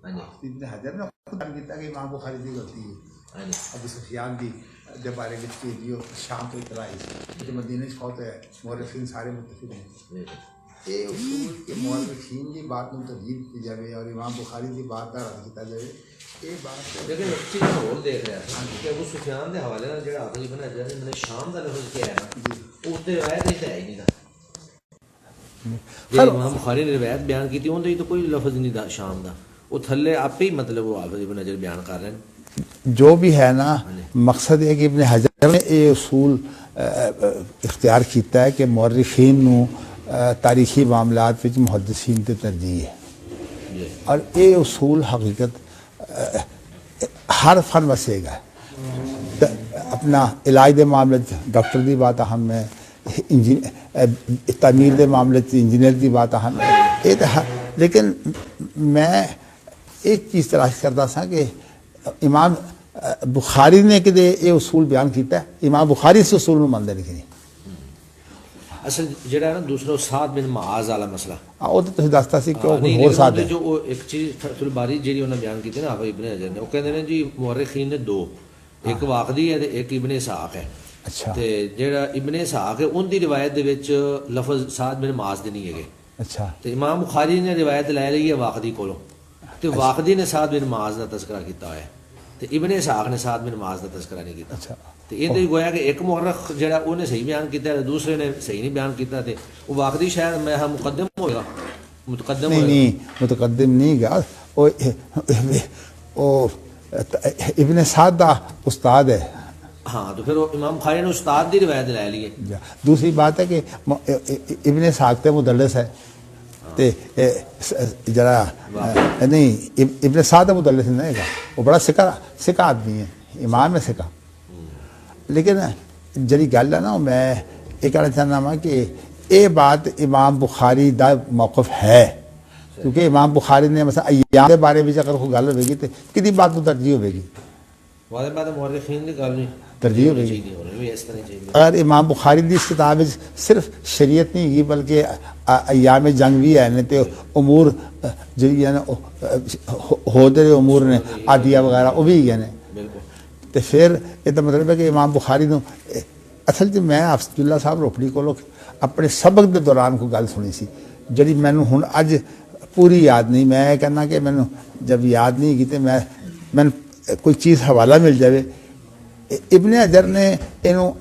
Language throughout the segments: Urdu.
ابن حجر نے خود بیان کیتا کہ امام بخاری دی غلطی ہے ابو سفیان دی دے بارے وچ کہ جو شام تو اطلاع ہے کہ مدینے وچ فوت ہے مورخین سارے متفق ہیں یہ اصول کہ مورخین کی بات میں ترجیح کی جائے اور امام بخاری کی بات کا رد کیا جائے یہ بات لیکن ایک چیز اور دیکھ رہا تھا کہ ابو سفیان کے حوالے نال جڑا عقلی بنا جائے میں نے شام کا لفظ کیا ہے نا اس تے روایت نہیں ہے نہیں دا امام بخاری نے روایت بیان کی تھی اون تو کوئی لفظ نہیں دا شام دا وہ تھلے آپ ہی مطلب وہ حافظ ابن حجر بیان کر رہے ہیں جو بھی ہے نا مقصد ہے کہ ابن حجر نے یہ اصول اختیار کیتا ہے کہ مورخین نو تاریخی معاملات وچ محدثین تے ترجیح ہے اور یہ اصول حقیقت ہر فن وسے گا اپنا علاج دے معاملے ڈاکٹر دی بات اہم ہے تعمیر دے معاملے انجینئر دی بات اہم ہے لیکن میں ایک چیز تلاش کرتا سا کہ امام بخاری نے کدے یہ اصول بیان کیتا ہے امام بخاری اس اصول نو مانتے نہیں اصل جڑا ہے نا دوسرا سعد بن معاذ والا مسئلہ وہ تو تسی دستا سی کہ کوئی اور سعد ہے جو وہ ایک چیز فتح الباری جڑی انہوں نے بیان کی نا حافظ ابن حجر نے وہ کہندے نے جی مورخین نے دو ایک واقدی ہے تے ایک ابن اسحاق ہے اچھا تے جڑا ابن اسحاق ہے ان دی روایت دے وچ لفظ سعد بن معاذ دے نہیں ہے اچھا تے امام بخاری نے روایت لے لی ہے واقدی کولوں تے واقدی نے سعد بن معاذ دا تذکرہ کیتا ہوا ہے تے ابن اسحاق نے سعد بن معاذ دا تذکرہ نہیں کیتا اچھا تے یہ تو گویا کہ ایک مورخ جڑا انہیں صحیح بیان کیتا ہے دوسرے نے صحیح نہیں بیان کیتا تے وہ واقعی شاید میں مقدم ہوگا متقدم نہیں متقدم نہیں گا وہ ابن سعد دا استاد ہے ہاں تو پھر امام بخاری نے استاد دی روایت لے لی ہے دوسری بات ہے کہ ابن سعد تے مدلس ہے تے جرا نہیں ابن سعد مدلس نہیں گا وہ بڑا سکہ آدمی ہے امام ہے سکہ لیکن جڑی گل ہے نا میں یہ کہنا چاہنا وا کہ یہ بات امام بخاری دا موقف ہے کیونکہ امام بخاری نے مثلا ایام کے بارے میں اگر کوئی گل ہوے گی تو کدی بات کو ترجیح ہوے گی ترجیح ہوے گی اگر امام بخاری دی اس کتاب صرف شریعت نہیں گی بلکہ ایام جنگ بھی ہے تے امور جڑی ہے نا ہودے امور نے عادیہ وغیرہ وہ بھی ہے تو پھر یہ تو مطلب ہے کہ امام بخاری نو اصل میں حافظ اللہ صاحب روپڑی کو اپنے سبق دے دوران کو گل سنی سی جڑی مینوں ہن اج پوری یاد نہیں میں کہنا کہ مینوں جب یاد نہیں کی تو میں کوئی چیز حوالہ مل جائے ابن حجر نے اینو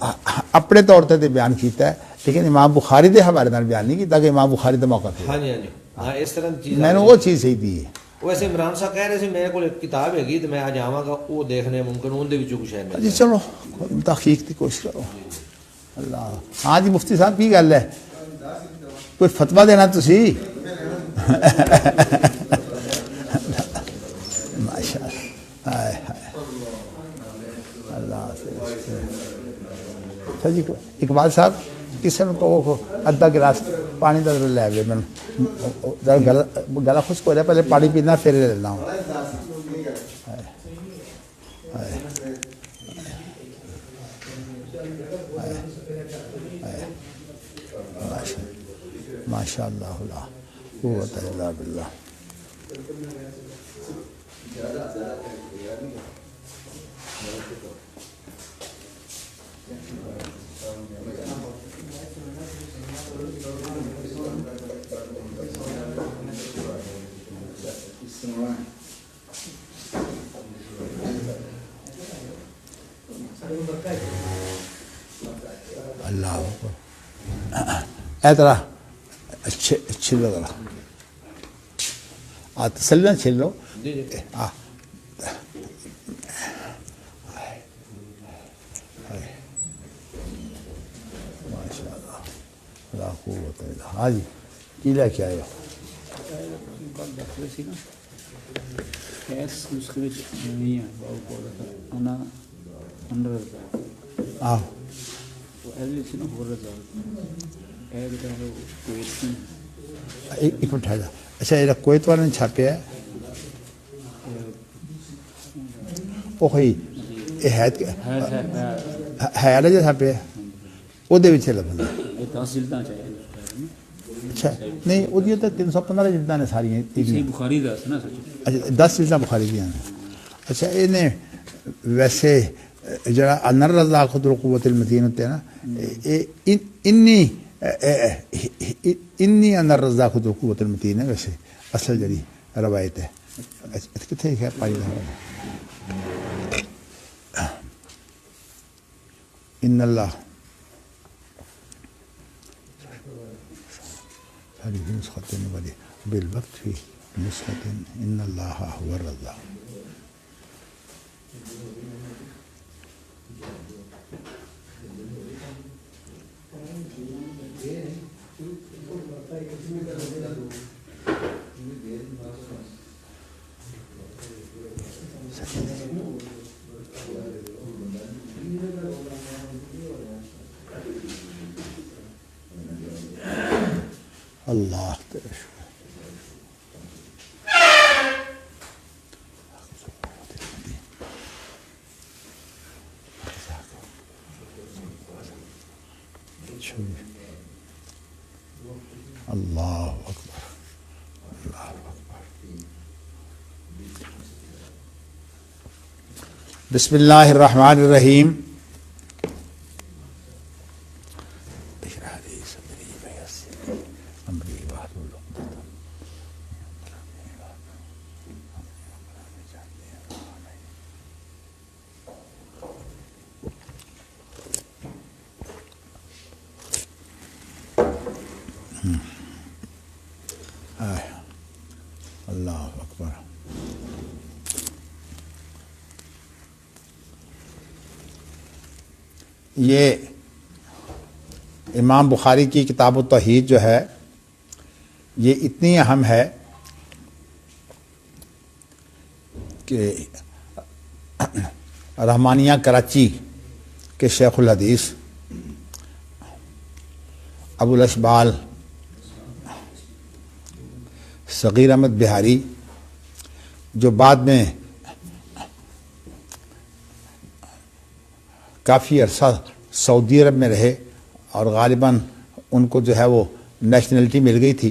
اپنے طور تے بیان کیتا ہے لیکن امام بخاری دے حوالے نال بیان نہیں کیتا کہ امام بخاری دا موقع ہے ہاں اس طرح چیز میں نے وہ چیز صحیح دی ہے ویسے عمران صاحب کہہ رہے تھے میرے کو ایک کتاب ہے گی تو میں آج آواں گا وہ دیکھنے ممکن ان دے وچوں کچھ ہے جی چلو تحقیق کی کوشش کرو اللہ ہاں جی مفتی صاحب کی گل ہے کوئی فتویٰ دینا تسی ماشاءاللہ اللہ اچھا جی اقبال صاحب کسی نے کو ادھا گلاس پانی کا لے آئے میں گلا خشک ہو رہا ہے پہلے پانی پینا پھر لے لینا ہوں ماشاء اللہ لا قوت الا باللہ اللہ اے طرح چھل لو تسلی نہ چھل لو ماشاء اللہ لا قوت الا ہاں جی کی لے کے آئے ایک منٹ ہے اچھا یہ کویت والے نے چھاپیا ہے وہ ہے جو چھاپیا وہ لفظ اچھا نہیں وہ تو 315 جلداں نے ساری بخاری دس نا اچھا 10 جلداں بخاری دیاں نے اچھا انہیں ویسے جڑا انر رضا خود القوت المتین ہوتے ہیں نا انی انر رضا خود القوت المتین ہے ویسے اصل جڑی روایت ہے کتنے ہے پائی ان اللہ هذه نسخة بالوقت في نسخة إن الله هو الرزاق اللہ تیرا شکر اللہ اکبر اللہ اکبر بسم اللہ الرحمن الرحیم اللہ اکبر یہ امام بخاری کی کتاب التوحید جو ہے یہ اتنی اہم ہے کہ رحمانیہ کراچی کے شیخ الحدیث ابو الاشبال صغیر احمد بہاری جو بعد میں کافی عرصہ سعودی عرب میں رہے اور غالباً ان کو جو ہے وہ نیشنلٹی مل گئی تھی،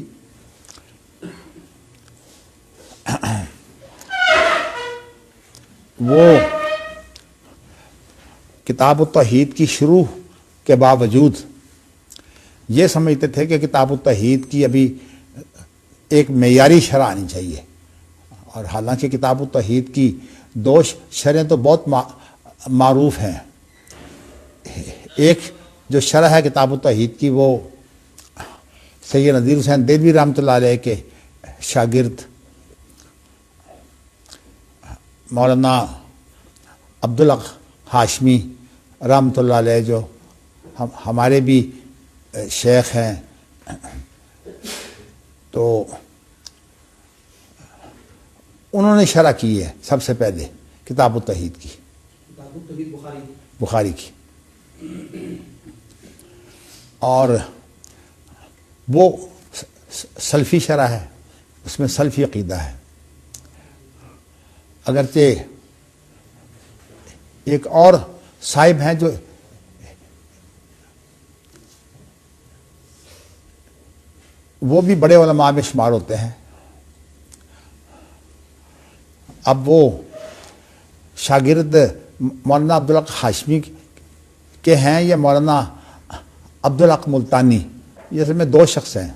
وہ کتاب التوحید کی شروع کے باوجود یہ سمجھتے تھے کہ کتاب التوحید کی ابھی ایک معیاری شرح آنی چاہیے، اور حالانکہ کتاب التوحید کی دو شرحیں تو بہت معروف ہیں۔ ایک جو شرح ہے کتاب التوحید کی وہ سید نذیر حسین دہلوی رحمۃ اللہ علیہ کے شاگرد مولانا عبدالحق ہاشمی رحمۃ اللہ علیہ جو ہمارے بھی شیخ ہیں، تو انہوں نے شرح کی ہے سب سے پہلے کتاب التوحید کی، بخاری کی، اور وہ سلفی شرح ہے، اس میں سلفی عقیدہ ہے۔ اگرچہ ایک اور صاحب ہیں جو وہ بھی بڑے علماء میں شمار ہوتے ہیں، اب وہ شاگرد مولانا عبدالحق ہاشمی کے ہیں یا مولانا عبدالحق ملتانی، یہ اصل میں دو شخص ہیں۔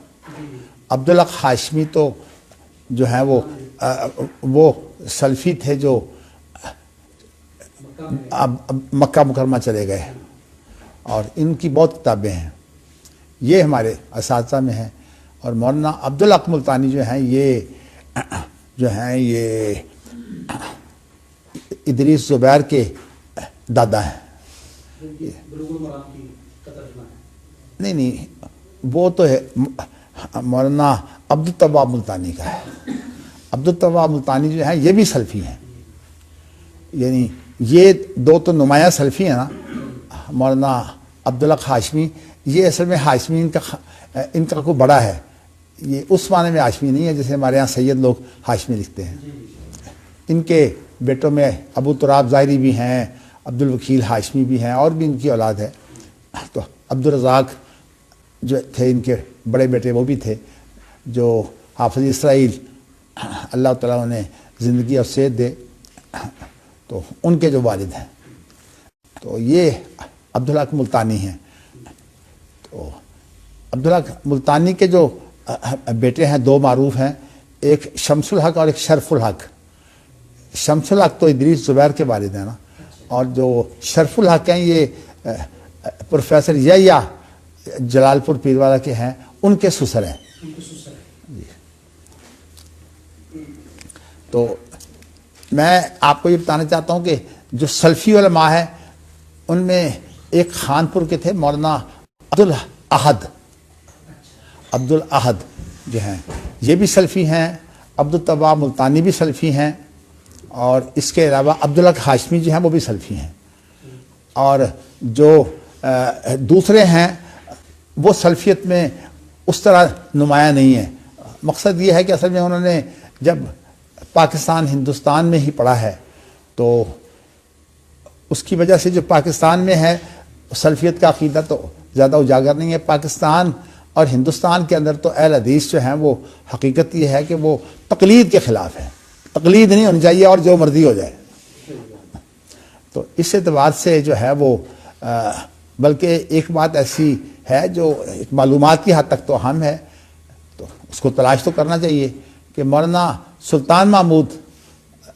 عبدالحق ہاشمی تو جو ہیں وہ سلفی تھے جو اب مکہ مکرمہ چلے گئے، اور ان کی بہت کتابیں ہیں، یہ ہمارے اساتذہ میں ہیں۔ اور مولانا عبدالحق ملتانی جو ہیں یہ ادریس زبیر کے دادا ہیں۔ نہیں وہ تو ہے مولانا عبدالتواب ملتانی کا ہے۔ عبدالتواب ملتانی جو ہیں یہ بھی سلفی ہیں، یعنی یہ دو تو نمایاں سلفی ہیں نا۔ مولانا عبدالحق ہاشمی یہ اصل میں ہاشمی ان کا کوئی بڑا ہے، یہ اس معنی میں ہاشمی نہیں ہے جیسے ہمارے یہاں سید لوگ ہاشمی لکھتے ہیں۔ ان کے بیٹوں میں ابو تراب ظاہری بھی ہیں، عبد الوکیل ہاشمی بھی ہیں، اور بھی ان کی اولاد ہے۔ تو عبدالرزاق جو تھے ان کے بڑے بیٹے وہ بھی تھے جو حافظ اسرائیل، اللہ تعالیٰ انہیں زندگی اور صحت دے، تو ان کے جو والد ہیں تو یہ عبدالحق ملتانی ہیں۔ تو عبدالحق ملتانی کے جو بیٹے ہیں دو معروف ہیں، ایک شمس الحق اور ایک شرف الحق۔ شمس الحق تو ادریس زبیر کے والد ہیں نا، اور جو شرف الحق ہیں یہ پروفیسر یا جلال پور پیروالا کے ہیں، ان کے سسر ہیں۔ تو میں آپ کو یہ بتانا چاہتا ہوں کہ جو سلفی علماء ہیں ان میں ایک خانپور کے تھے مولانا عبدالاحد جو ہیں، یہ بھی سلفی ہیں۔ عبدالطبع ملتانی بھی سلفی ہیں، اور اس کے علاوہ عبدالحق ہاشمی جو ہیں وہ بھی سلفی ہیں۔ اور جو دوسرے ہیں وہ سلفیت میں اس طرح نمایاں نہیں ہے۔ مقصد یہ ہے کہ اصل میں انہوں نے جب پاکستان ہندوستان میں ہی پڑھا ہے تو اس کی وجہ سے جو پاکستان میں ہے سلفیت کا عقیدہ تو زیادہ اجاگر نہیں ہے۔ پاکستان اور ہندوستان کے اندر تو اہل حدیث جو ہیں وہ حقیقت یہ ہے کہ وہ تقلید کے خلاف ہے، تقلید نہیں ہونی چاہیے اور جو مرضی ہو جائے۔ تو اس اعتبار سے جو ہے وہ بلکہ ایک بات ایسی ہے جو ایک معلومات کی حد تک تو اہم ہے، تو اس کو تلاش تو کرنا چاہیے کہ مولانا سلطان محمود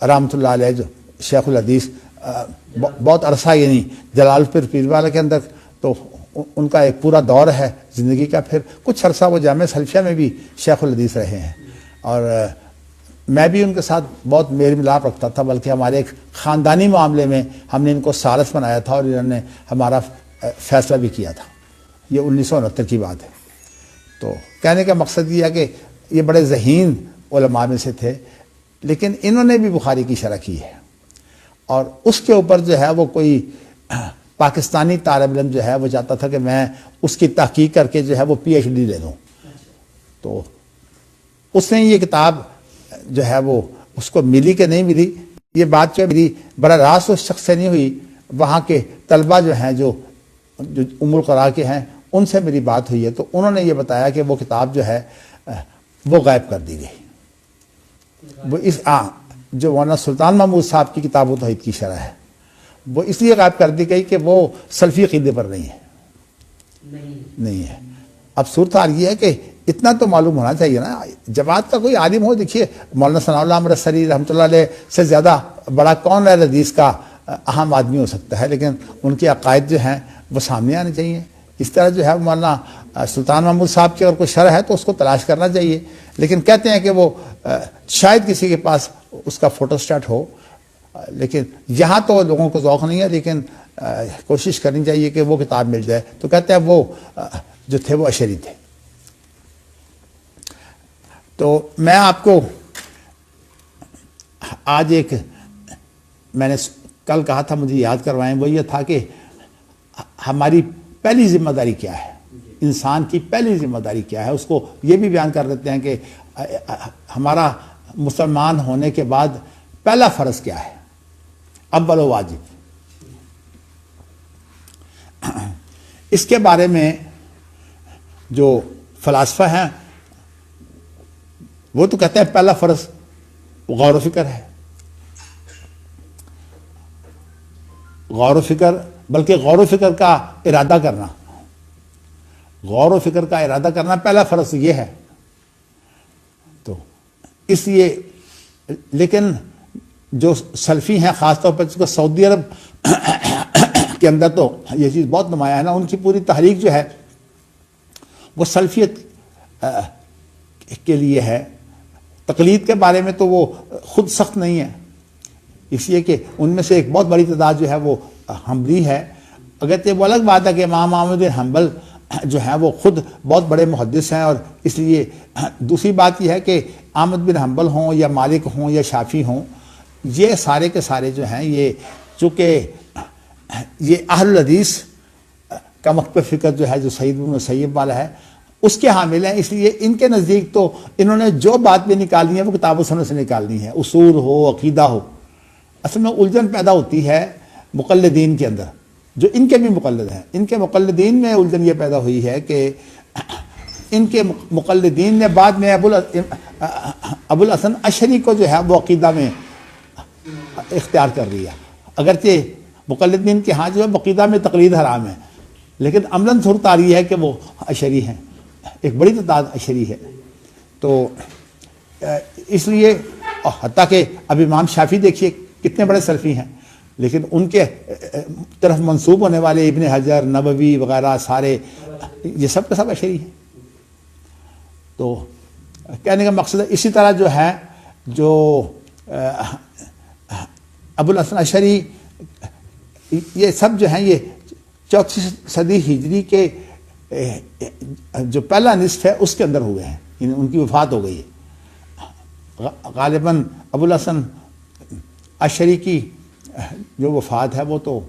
رحمۃ اللہ علیہ جو شیخ الحدیث بہت عرصہ یعنی جلال پور پیروالا کے اندر تو ان کا ایک پورا دور ہے زندگی کا، پھر کچھ عرصہ وہ جامعہ سلفیہ میں بھی شیخ الحدیث رہے ہیں، اور میں بھی ان کے ساتھ بہت میل ملاپ رکھتا تھا، بلکہ ہمارے ایک خاندانی معاملے میں ہم نے ان کو ثالث بنایا تھا اور انہوں نے ہمارا فیصلہ بھی کیا تھا۔ یہ 1969 کی بات ہے۔ تو کہنے کا مقصد یہ ہے کہ یہ بڑے ذہین علماء میں سے تھے، لیکن انہوں نے بھی بخاری کی شرح کی ہے، اور اس کے اوپر جو ہے وہ کوئی پاکستانی طالب علم جو ہے وہ چاہتا تھا کہ میں اس کی تحقیق کر کے جو ہے وہ PhD لے لوں، تو اس نے یہ کتاب جو ہے وہ اس کو ملی کہ نہیں ملی، یہ بات جو میری براہ راست اس شخص سے نہیں ہوئی، وہاں کے طلبہ جو ہیں جو ام القرا کے ہیں ان سے میری بات ہوئی ہے، تو انہوں نے یہ بتایا کہ وہ کتاب جو ہے وہ غائب کر دی گئی۔ وہ اس جو مولانا سلطان محمود صاحب کی کتاب و توحید کی شرح ہے وہ اس لیے غائب کر دی گئی کہ وہ سلفی عقیدے پر نہیں ہے۔ اب صورتحال یہ ہے کہ اتنا تو معلوم ہونا چاہیے نا، جماعت کا کوئی عالم ہو، دیکھیے مولانا ثناء اللہ مرسلی رحمۃ اللہ علیہ سے زیادہ بڑا کون اہل حدیث کا اہم آدمی ہو سکتا ہے، لیکن ان کے عقائد جو ہیں وہ سامنے آنے چاہیے۔ اس طرح جو ہے مولانا سلطان محمود صاحب کی اگر کوئی شرح ہے تو اس کو تلاش کرنا چاہیے، لیکن کہتے ہیں کہ وہ شاید کسی کے پاس اس کا فوٹو اسٹیٹ ہو، لیکن یہاں تو لوگوں کو ذوق نہیں ہے، لیکن کوشش کرنی چاہیے کہ وہ کتاب مل جائے۔ تو کہتے ہیں وہ جو تھے وہ اشعری تھے۔ تو میں آپ کو آج ایک میں نے کل کہا تھا مجھے یاد کروائیں، وہ یہ تھا کہ ہماری پہلی ذمہ داری کیا ہے، انسان کی پہلی ذمہ داری کیا ہے، اس کو یہ بھی بیان کر دیتے ہیں کہ ہمارا مسلمان ہونے کے بعد پہلا فرض کیا ہے، اول و واجب۔ اس کے بارے میں جو فلاسفہ ہیں وہ تو کہتے ہیں پہلا فرض غور و فکر ہے، غور و فکر، بلکہ غور و فکر کا ارادہ کرنا، غور و فکر کا ارادہ کرنا پہلا فرض یہ ہے۔ تو اس لیے لیکن جو سلفی ہیں خاص طور پر سعودی عرب کے اندر تو یہ چیز بہت نمایاں ہے نا، ان کی پوری تحریک جو ہے وہ سلفیت کے لیے ہے، تقلید کے بارے میں تو وہ خود سخت نہیں ہے، اس لیے کہ ان میں سے ایک بہت بڑی تعداد جو ہے وہ حنبلی ہے۔ اگرچہ وہ الگ بات ہے کہ امام احمد بن حنبل جو ہیں وہ خود بہت بڑے محدث ہیں، اور اس لیے دوسری بات یہ ہے کہ احمد بن حنبل ہوں یا مالک ہوں یا شافعی ہوں، یہ سارے کے سارے جو ہیں یہ چونکہ یہ اہل الحدیث کا مکتب فکر جو ہے جو سعید بن مسیب والا ہے اس کے حامل ہیں، اس لیے ان کے نزدیک تو انہوں نے جو بات بھی نکالنی ہے وہ کتاب و سنت سے نکالنی ہے، اصول ہو عقیدہ ہو۔ اصل میں الجھن پیدا ہوتی ہے مقلدین کے اندر، جو ان کے بھی مقلد ہیں، ان کے مقلدین میں الجھن یہ پیدا ہوئی ہے کہ ان کے مقلدین نے بعد میں ابو الحسن اشعری کو جو ہے وہ عقیدہ میں اختیار کر لیا، اگرچہ مقلدین کے ہاں جو ہے عقیدہ میں تقلید حرام ہے، لیکن عملاً صورت آ رہی ہے کہ وہ اشعری ہیں، ایک بڑی تعداد اشعری ہے۔ تو اس لیے حتیٰ کہ اب امام شافعی دیکھیے کتنے بڑے سلفی ہیں، لیکن ان کے طرف منسوب ہونے والے ابن حجر، نووی وغیرہ سارے یہ سب کا سب اشعری ہیں۔ تو کہنے کا مقصد ہے اسی طرح جو ہے جو ابو الحسن اشعری یہ سب جو ہیں یہ 34 صدی ہجری کے جو پہلا نصف ہے اس کے اندر ہوئے ہیں، ان کی وفات ہو گئی ہے۔ غالباً ابو الحسن اشعری کی جو وفات ہے وہ تو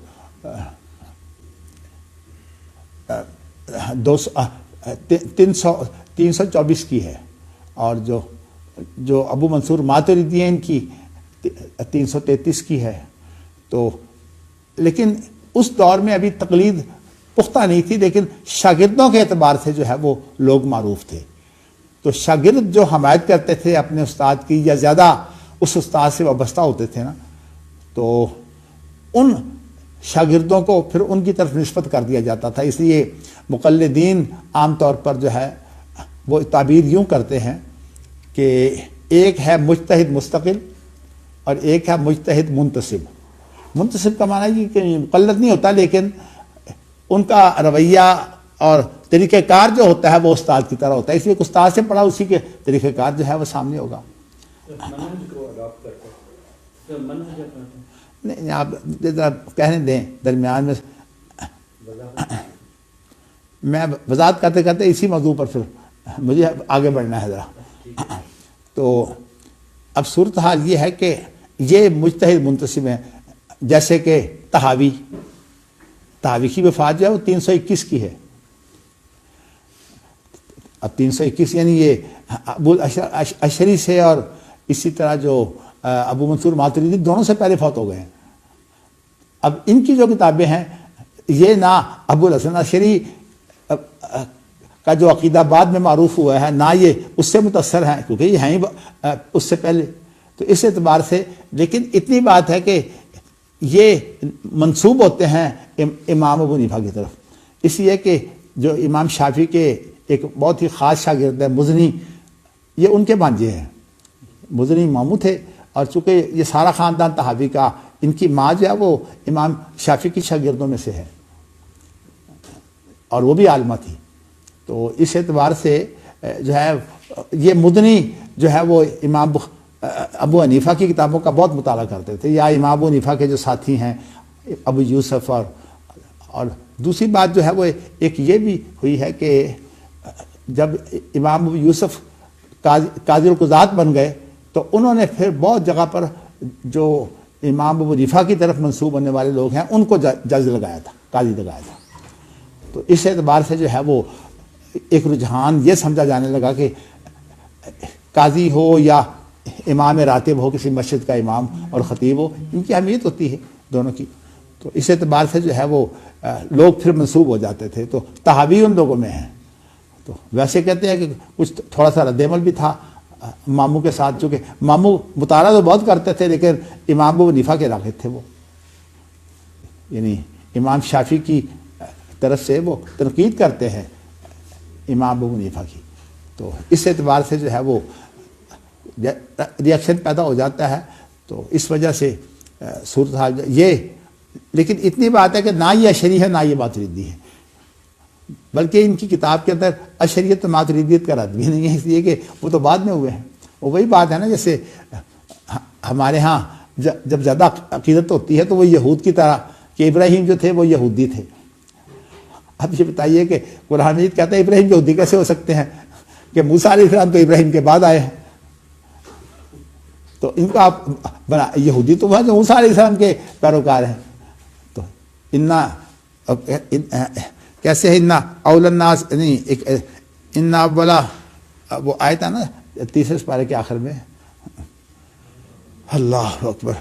324 کی ہے، اور جو ابو منصور ماتریدی ہیں ان کی 333 کی ہے۔ تو لیکن اس دور میں ابھی تقلید پختہ نہیں تھی، لیکن شاگردوں کے اعتبار سے جو ہے وہ لوگ معروف تھے۔ تو شاگرد جو حمایت کرتے تھے اپنے استاد کی یا زیادہ اس استاد سے وابستہ ہوتے تھے نا، تو ان شاگردوں کو پھر ان کی طرف نسبت کر دیا جاتا تھا۔ اس لیے مقلدین عام طور پر جو ہے وہ تعبیر یوں کرتے ہیں کہ ایک ہے مجتہد مستقل اور ایک ہے مجتہد منتسب۔ منتسب کا معنی یہ کہ مقلد نہیں ہوتا، لیکن ان کا رویہ اور طریقہ کار جو ہوتا ہے وہ استاد کی طرح ہوتا ہے، اس لیے استاد سے پڑھا اسی کے طریقہ کار جو ہے وہ سامنے ہوگا۔ نہیں آپ کہنے دیں درمیان میں وضاحت کرتے کرتے اسی موضوع پر پھر مجھے آگے بڑھنا ہے ذرا۔ تو اب صورتحال یہ ہے کہ یہ مجتہد منتسب ہیں، جیسے کہ طحاوی کی وفات جو ہے وہ 321 کی ہے۔ اب 321 یعنی یہ ابو اشعری سے اور اسی طرح جو ابو منصور ماتریدی دونوں سے پہلے فوت ہو گئے ہیں۔ اب ان کی جو کتابیں ہیں یہ نہ ابو الحسن اشعری کا جو عقیدہ بعد میں معروف ہوا ہے نہ یہ اس سے متاثر ہیں، کیونکہ یہ ہیں اس سے پہلے، تو اس اعتبار سے لیکن اتنی بات ہے کہ یہ منسوب ہوتے ہیں امام ابو حنیفہ کی طرف، اس لیے کہ جو امام شافعی کے ایک بہت ہی خاص شاگرد ہے مزنی، یہ ان کے بانجے ہیں، مزنی ماموں تھے، اور چونکہ یہ سارا خاندان طحاوی کا، ان کی ماں جو ہے وہ امام شافعی کی شاگردوں میں سے ہے اور وہ بھی عالمہ تھی۔ تو اس اعتبار سے جو ہے یہ مدنی جو ہے وہ امام ابو حنیفہ کی کتابوں کا بہت مطالعہ کرتے تھے، یا امام ابو حنیفہ کے جو ساتھی ہیں ابو یوسف، اور دوسری بات جو ہے وہ ایک یہ بھی ہوئی ہے کہ جب امام ابو یوسف قاضی القضات بن گئے تو انہوں نے پھر بہت جگہ پر جو امام ابو حنیفہ کی طرف منسوب ہونے والے لوگ ہیں ان کو جج لگایا تھا، قاضی لگایا تھا۔ تو اس اعتبار سے جو ہے وہ ایک رجحان یہ سمجھا جانے لگا کہ قاضی ہو یا امام راتب ہو، کسی مسجد کا امام اور خطیب ہو، ان کی اہمیت ہوتی ہے دونوں کی۔ تو اس اعتبار سے جو ہے وہ لوگ پھر منسوب ہو جاتے تھے، تو طحاوی ان لوگوں میں ہیں۔ تو ویسے کہتے ہیں کہ کچھ تھوڑا سا رد عمل بھی تھا ماموں کے ساتھ، چونکہ ماموں مطالعہ تو بہت کرتے تھے لیکن امام ابو حنیفہ کے راغب تھے وہ، یعنی امام شافعی کی طرف سے وہ تنقید کرتے ہیں امام ابو حنیفہ کی۔ تو اس اعتبار سے جو ہے وہ ریاکشن پیدا ہو جاتا ہے۔ تو اس وجہ سے صورتحال یہ، لیکن اتنی بات ہے کہ نہ یہ اشعری ہے نہ یہ ماتریدی ہے، بلکہ ان کی کتاب کے اندر اشعریت و ماتریدیت کا رد بھی نہیں ہے، اس لیے کہ وہ تو بعد میں ہوئے ہیں۔ وہ وہی بات ہے نا، جیسے ہمارے ہاں جب زیادہ عقیدت ہوتی ہے تو وہ یہود کی طرح کہ ابراہیم جو تھے وہ یہودی تھے۔ اب یہ بتائیے کہ قرآن مجید کہتا ہے ابراہیم یہودی کیسے ہو سکتے ہیں، کہ موسیٰ علیہ السلام تو ابراہیم کے بعد آئے ہیں، تو ان کو آپ بنا یہودی تو وہ جو موسیٰ علیہ السلام کے پیروکار ہیں۔ تو کیسے ہے انا اول الناس، نہیں انا اولا، وہ آیت ہے نا 30 پارے کے آخر میں، اللہ اکبر،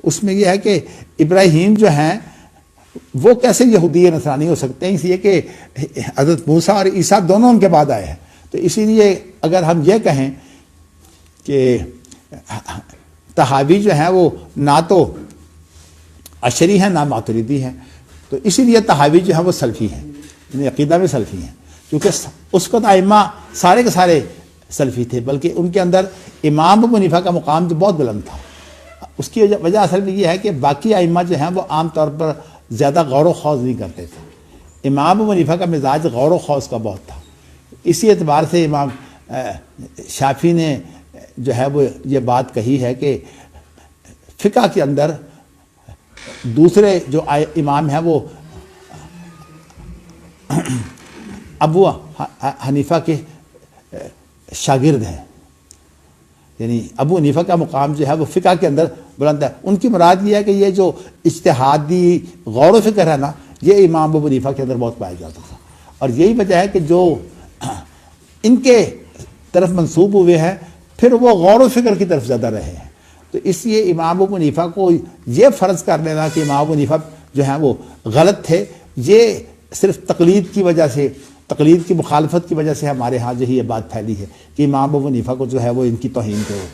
اس میں یہ ہے کہ ابراہیم جو ہیں وہ کیسے یہودی نصرانی ہو سکتے ہیں، اس لیے کہ حضرت موسیٰ اور عیسیٰ دونوں ان کے بعد آئے ہیں، تو اسی لیے اگر ہم یہ کہیں کہ طحاوی جو ہیں وہ نہ تو اشعری ہیں نہ ماتریدی ہیں، تو اسی لیے طحاوی جو ہیں وہ سلفی ہیں، یعنی عقیدہ میں سلفی ہیں، کیونکہ اس وقت ائمہ سارے کے سارے سلفی تھے، بلکہ ان کے اندر امام ابو حنیفہ کا مقام جو بہت بلند تھا۔ اس کی وجہ اصل میں یہ ہے کہ باقی ائمہ جو ہیں وہ عام طور پر زیادہ غور و خوض نہیں کرتے تھے، امام ابو حنیفہ کا مزاج غور و خوض کا بہت تھا۔ اسی اعتبار سے امام شافعی نے جو ہے وہ یہ بات کہی ہے کہ فقہ کے اندر دوسرے جو امام ہیں وہ ابو حنیفہ کے شاگرد ہیں، یعنی ابو حنیفہ کا مقام جو ہے وہ فقہ کے اندر بلند ہے۔ ان کی مراد یہ ہے کہ یہ جو اجتہادی غور و فکر ہے نا، یہ امام ابو حنیفہ کے اندر بہت پایا جاتا تھا، اور یہی وجہ ہے کہ جو ان کے طرف منسوب ہوئے ہیں پھر وہ غور و فکر کی طرف زیادہ رہے ہیں۔ تو اس لیے امام ابو حنیفہ کو یہ فرض کر لینا کہ امام ابو حنیفہ جو ہیں وہ غلط تھے، یہ صرف تقلید کی وجہ سے، تقلید کی مخالفت کی وجہ سے ہمارے ہاں جو یہ بات پھیلی ہے کہ امام ابو حنیفہ کو جو ہے وہ ان کی توہین کرو۔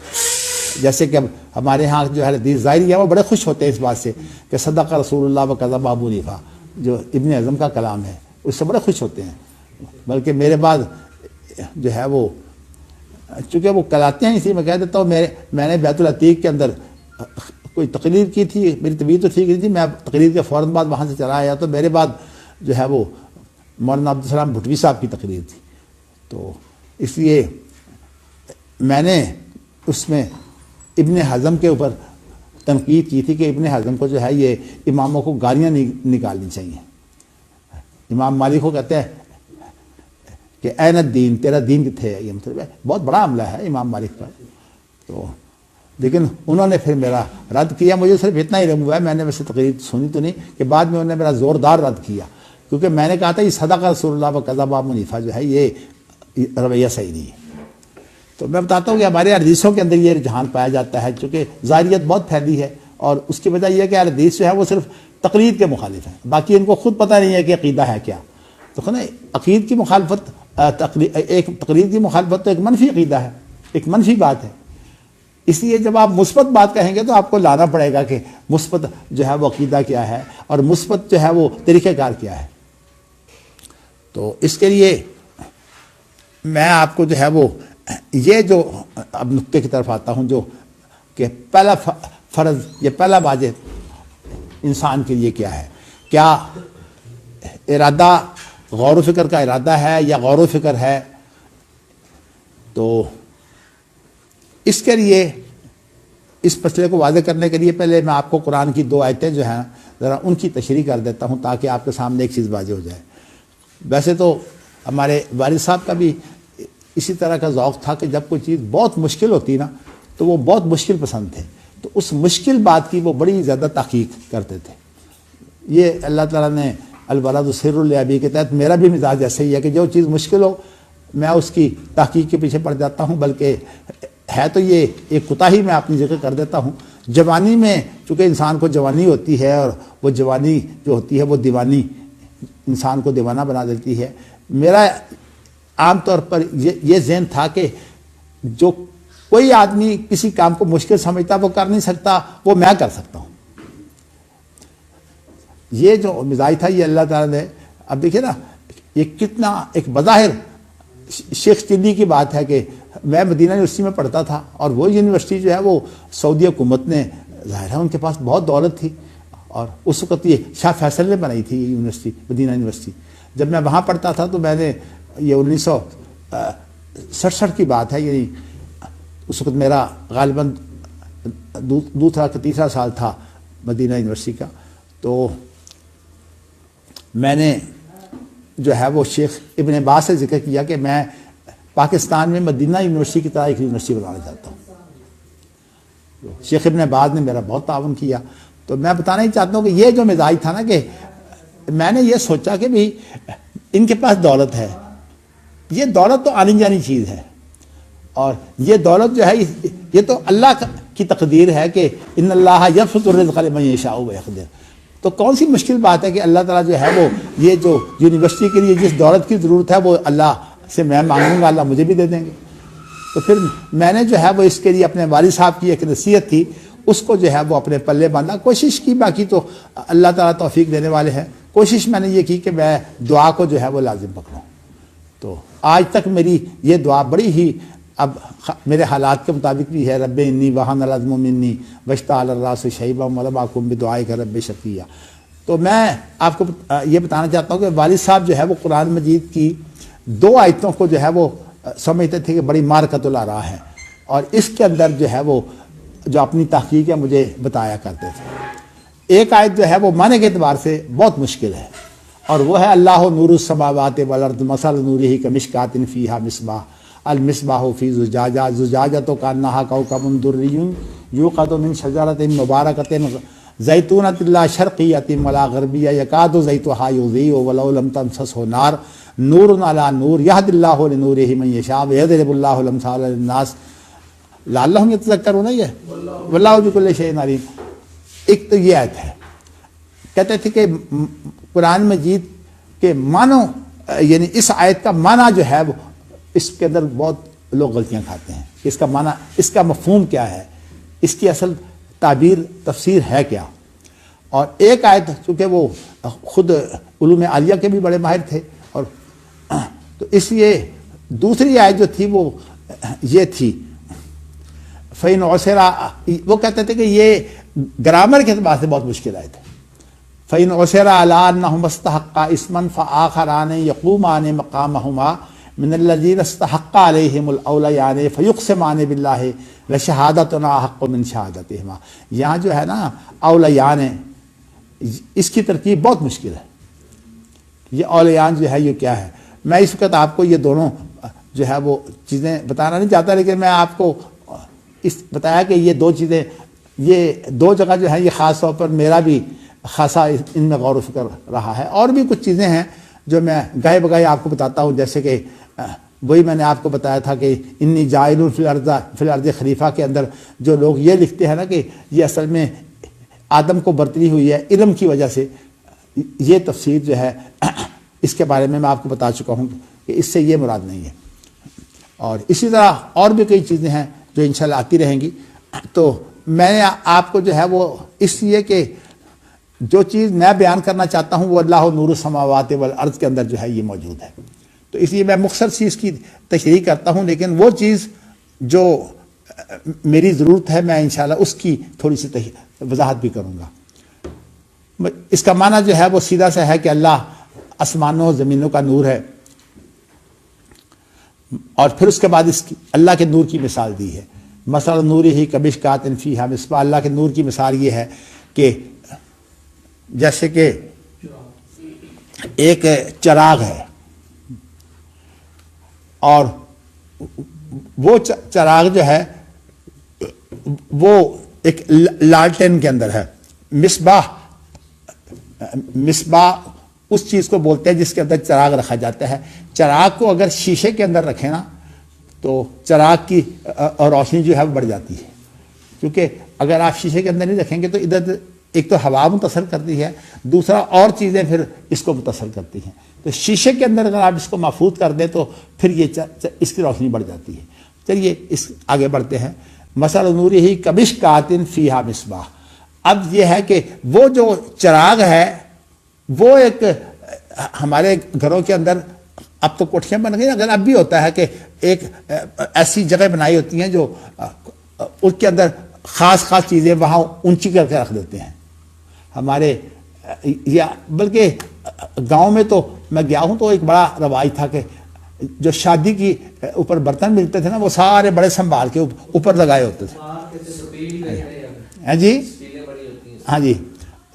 جیسے کہ ہمارے ہاں جو ہے حدیث ظاہری ہے وہ بڑے خوش ہوتے ہیں اس بات سے کہ صدق رسول اللہ و کذب ابو حنیفہ، جو ابن اعظم کا کلام ہے اس سے بڑے خوش ہوتے ہیں، بلکہ میرے بعد جو ہے وہ چونکہ وہ کلاتے ہیں، اسی میں کہہ دیتا ہوں میں نے بیت العتیق کے اندر کوئی تقریر کی تھی، میری طبیعت تو ٹھیک نہیں تھی، میں تقریر کے فوراً بعد وہاں سے چلا آیا، تو میرے بعد جو ہے وہ مولانا عبدالسلام بھٹوی صاحب کی تقریر تھی، تو اس لیے میں نے اس میں ابن حزم کے اوپر تنقید کی تھی کہ ابن حزم کو جو ہے یہ اماموں کو گالیاں نکالنی چاہیے۔ امام مالک کو کہتے ہیں کہ این الدین، تیرا دین کتنے ہے، یہ مطلب ہے بہت بڑا حملہ ہے امام مالک پر۔ تو لیکن انہوں نے پھر میرا رد کیا، مجھے صرف اتنا ہی علم ہوا ہے، میں نے ویسے تقریر سنی تو نہیں، کہ بعد میں انہوں نے میرا زوردار رد کیا، کیونکہ میں نے کہا تھا یہ صدق رسول اللہ و کذب ابو حنیفہ جو ہے یہ رویہ صحیح نہیں ہے۔ تو میں بتاتا ہوں کہ ہمارے حدیثوں کے اندر یہ رجحان پایا جاتا ہے، چونکہ ظاہریت بہت پھیلی ہے، اور اس کی وجہ یہ ہے کہ حدیث جو ہے وہ صرف تقلید کے مخالف ہیں، باقی ان کو خود پتہ نہیں ہے کہ عقیدہ ہے کیا۔ تو عقید کی مخالفت، ایک تقلید کی مخالفت تو ایک منفی عقیدہ ہے، ایک منفی بات ہے، اس لیے جب آپ مثبت بات کہیں گے تو آپ کو لانا پڑے گا کہ مثبت جو ہے وہ عقیدہ کیا ہے اور مثبت جو ہے وہ طریقہ کار کیا ہے۔ تو اس کے لیے میں آپ کو جو ہے وہ یہ جو اب نقطے کی طرف آتا ہوں، جو کہ پہلا فرض، یہ پہلا واجب انسان کے لیے کیا ہے، کیا ارادہ غور و فکر کا ارادہ ہے یا غور و فکر ہے؟ تو اس کے لیے، اس مسئلے کو واضح کرنے کے لیے پہلے میں آپ کو قرآن کی 2 آیتیں جو ہیں ذرا ان کی تشریح کر دیتا ہوں تاکہ آپ کے سامنے ایک چیز واضح ہو جائے۔ ویسے تو ہمارے والد صاحب کا بھی اسی طرح کا ذوق تھا کہ جب کوئی چیز بہت مشکل ہوتی نا تو وہ بہت مشکل پسند تھے، تو اس مشکل بات کی وہ بڑی زیادہ تحقیق کرتے تھے۔ یہ اللہ تعالیٰ نے الولد سر لابی کے تحت میرا بھی مزاج ایسے ہی ہے کہ جو چیز مشکل ہو میں اس کی تحقیق کے پیچھے پڑ جاتا ہوں، بلکہ ہے تو یہ ایک کوتاہی میں اپنی جگہ کر دیتا ہوں۔ جوانی میں چونکہ انسان کو جوانی ہوتی ہے، اور وہ جوانی جو ہوتی ہے وہ دیوانی، انسان کو دیوانہ بنا دیتی ہے، میرا عام طور پر یہ ذہن تھا کہ جو کوئی آدمی کسی کام کو مشکل سمجھتا وہ کر نہیں سکتا، وہ میں کر سکتا ہوں۔ یہ جو مزاج تھا یہ اللہ تعالیٰ نے، اب دیکھیں نا یہ کتنا ایک بظاہر شیخ چلی کی بات ہے کہ میں مدینہ یونیورسٹی میں پڑھتا تھا، اور وہ یونیورسٹی جو ہے وہ سعودی حکومت نے، ظاہر ہے ان کے پاس بہت دولت تھی، اور اس وقت یہ شاہ فیصل نے بنائی تھی یہ یونیورسٹی، مدینہ یونیورسٹی۔ جب میں وہاں پڑھتا تھا تو میں نے، یہ 1967 کی بات ہے، یعنی اس وقت میرا غالباً دوسرا کہ تیسرا سال تھا مدینہ یونیورسٹی کا، تو میں نے جو ہے وہ شیخ ابن باز سے ذکر کیا کہ میں پاکستان میں مدینہ یونیورسٹی کی طرح ایک یونیورسٹی بنانا چاہتا ہوں۔ شیخ ابن باز نے میرا بہت تعاون کیا۔ تو میں بتانا ہی چاہتا ہوں کہ یہ جو مزاج تھا نا، کہ میں نے یہ سوچا کہ بھی ان کے پاس دولت ہے، یہ دولت تو آنی جانی چیز ہے، اور یہ دولت جو ہے یہ تو اللہ کی تقدیر ہے کہ ان اللہ یبسط الرزق لمن یشاء ویقدر۔ تو کون سی مشکل بات ہے کہ اللہ تعالیٰ جو ہے وہ یہ جو یونیورسٹی کے لیے جس دولت کی ضرورت ہے وہ اللہ سے میں مانگوں گا اللہ مجھے بھی دے دیں گے۔ تو پھر میں نے جو ہے وہ اس کے لیے اپنے والد صاحب کی ایک نصیحت تھی، اس کو جو ہے وہ اپنے پلے باندھا، کوشش کی، باقی تو اللہ تعالیٰ توفیق دینے والے ہیں۔ کوشش میں نے یہ کی کہ میں دعا کو جو ہے وہ لازم پکڑوں۔ تو آج تک میری یہ دعا بڑی ہی اب میرے حالات کے مطابق بھی ہے، رب انی وہن العظم منی واشتعل الراس شیبا ولم اکن بدعائک رب شقیا۔ تو میں آپ کو یہ بتانا چاہتا ہوں کہ والد صاحب جو ہے وہ قرآن مجید کی 2 آیتوں کو جو ہے وہ سمجھتے تھے کہ بڑی مارکۃ الاراء ہے، اور اس کے اندر جو ہے وہ جو اپنی تحقیق ہے مجھے بتایا کرتے تھے۔ ایک آیت جو ہے وہ معنی کے اعتبار سے بہت مشکل ہے، اور وہ ہے اللہ نور السماوات والارض مثل نورہ کمشکاۃ فیہا مصباح المصباح فی زجاجہ زجاجۃ کانہا کوکب دری یوقد من شجرۃ مبارکۃ زیتونۃ لا شرقیۃ ولا غربیہ یکاد زیتها یضیء ولو لم تمسسہ نار نور علی نور یہدی اللہ لنورہ من یشاء ویضرب اللہ الامثال للناس لعلہم یتذکرون۔ یہ واللہ بکل شیء علیم۔ ایک تو یہ آیت ہے، کہتے تھے کہ قرآن مجید کے معنوں، یعنی اس آیت کا معنی جو ہے وہ اس کے اندر بہت لوگ غلطیاں کھاتے ہیں، اس کا معنی، اس کا مفہوم کیا ہے، اس کی اصل تعبیر تفسیر ہے کیا۔ اور ایک آیت چونکہ وہ خود علوم عالیہ کے بھی بڑے ماہر تھے، اور تو اس لیے دوسری آیت جو تھی وہ یہ تھی فَإِنْ عُسِرَ، وہ کہتے تھے کہ یہ گرامر کے اعتبار سے بہت مشکل آیت ہے۔ فَإِنْ عُسِرَ عَلَىٰ أَنَّهُمَا اسْتَحَقَّا اسْمًا فَآخَرَانِ يَقُومَانِ مَقَامَهُمَا من الذين استحق عليهم الاوليان فيقسمان بالله لشهادتنا حق من شهادتهما۔ یہاں جو ہے نا اولیان، اس کی ترکیب بہت مشکل ہے۔ یہ اولیان جو ہے یہ کیا ہے، میں اس وقت آپ کو یہ دونوں جو ہے وہ چیزیں بتانا نہیں چاہتا، لیکن میں آپ کو اس بتایا کہ یہ 2 چیزیں، یہ 2 جگہ جو ہے یہ خاص طور پر میرا بھی خاصا ان میں غور و فکر رہا ہے۔ اور بھی کچھ چیزیں ہیں جو میں گاہے بگاہے آپ کو بتاتا ہوں، جیسے کہ وہی میں نے آپ کو بتایا تھا کہ انی جاعل فی الارض خلیفہ کے اندر جو لوگ یہ لکھتے ہیں نا کہ یہ اصل میں آدم کو برتری ہوئی ہے علم کی وجہ سے، یہ تفسیر جو ہے اس کے بارے میں آپ کو بتا چکا ہوں کہ اس سے یہ مراد نہیں ہے۔ اور اسی طرح اور بھی کئی چیزیں ہیں جو انشاءاللہ آتی رہیں گی۔ تو میں نے آپ کو جو ہے وہ اس لیے کہ جو چیز میں بیان کرنا چاہتا ہوں وہ اللہ نور السماوات والارض کے اندر جو ہے یہ موجود ہے، تو اس لیے میں مختصر سی اس کی تشریح کرتا ہوں، لیکن وہ چیز جو میری ضرورت ہے میں انشاءاللہ اس کی تھوڑی سی وضاحت بھی کروں گا۔ اس کا معنی جو ہے وہ سیدھا سا ہے کہ اللہ آسمانوں و زمینوں کا نور ہے، اور پھر اس کے بعد اس کی اللہ کے نور کی مثال دی ہے۔ مثل نورہ کمشکاۃ فیہا مصباح، اللہ کے نور کی مثال یہ ہے کہ جیسے کہ ایک چراغ ہے، اور وہ چراغ جو ہے وہ ایک لالٹین کے اندر ہے۔ مصباح اس چیز کو بولتے ہیں جس کے اندر چراغ رکھا جاتا ہے۔ چراغ کو اگر شیشے کے اندر رکھیں نا تو چراغ کی روشنی جو ہے وہ بڑھ جاتی ہے، کیونکہ اگر آپ شیشے کے اندر نہیں رکھیں گے تو ادھر ایک تو ہوا متاثر کرتی ہے، دوسرا اور چیزیں پھر اس کو متاثر کرتی ہیں۔ تو شیشے کے اندر اگر آپ اس کو محفوظ کر دیں تو پھر یہ اس کی روشنی بڑھ جاتی ہے۔ چلیے اس آگے بڑھتے ہیں۔ مثل نورہ کمشکاۃ فیہا مصباح، اب یہ ہے کہ وہ جو چراغ ہے وہ ایک ہمارے گھروں کے اندر، اب تو کوٹھیاں بن گئی، اگر اب بھی ہوتا ہے کہ ایک ایسی جگہ بنائی ہوتی ہیں جو اس کے اندر خاص چیزیں وہاں اونچی کر کے رکھ دیتے ہیں۔ ہمارے یا بلکہ گاؤں میں تو میں گیا ہوں تو ایک بڑا رواج تھا کہ جو شادی کی اوپر برتن ملتے تھے نا وہ سارے بڑے سنبھال کے اوپر لگائے ہوتے تھے۔ ہاں جی، ہاں جی،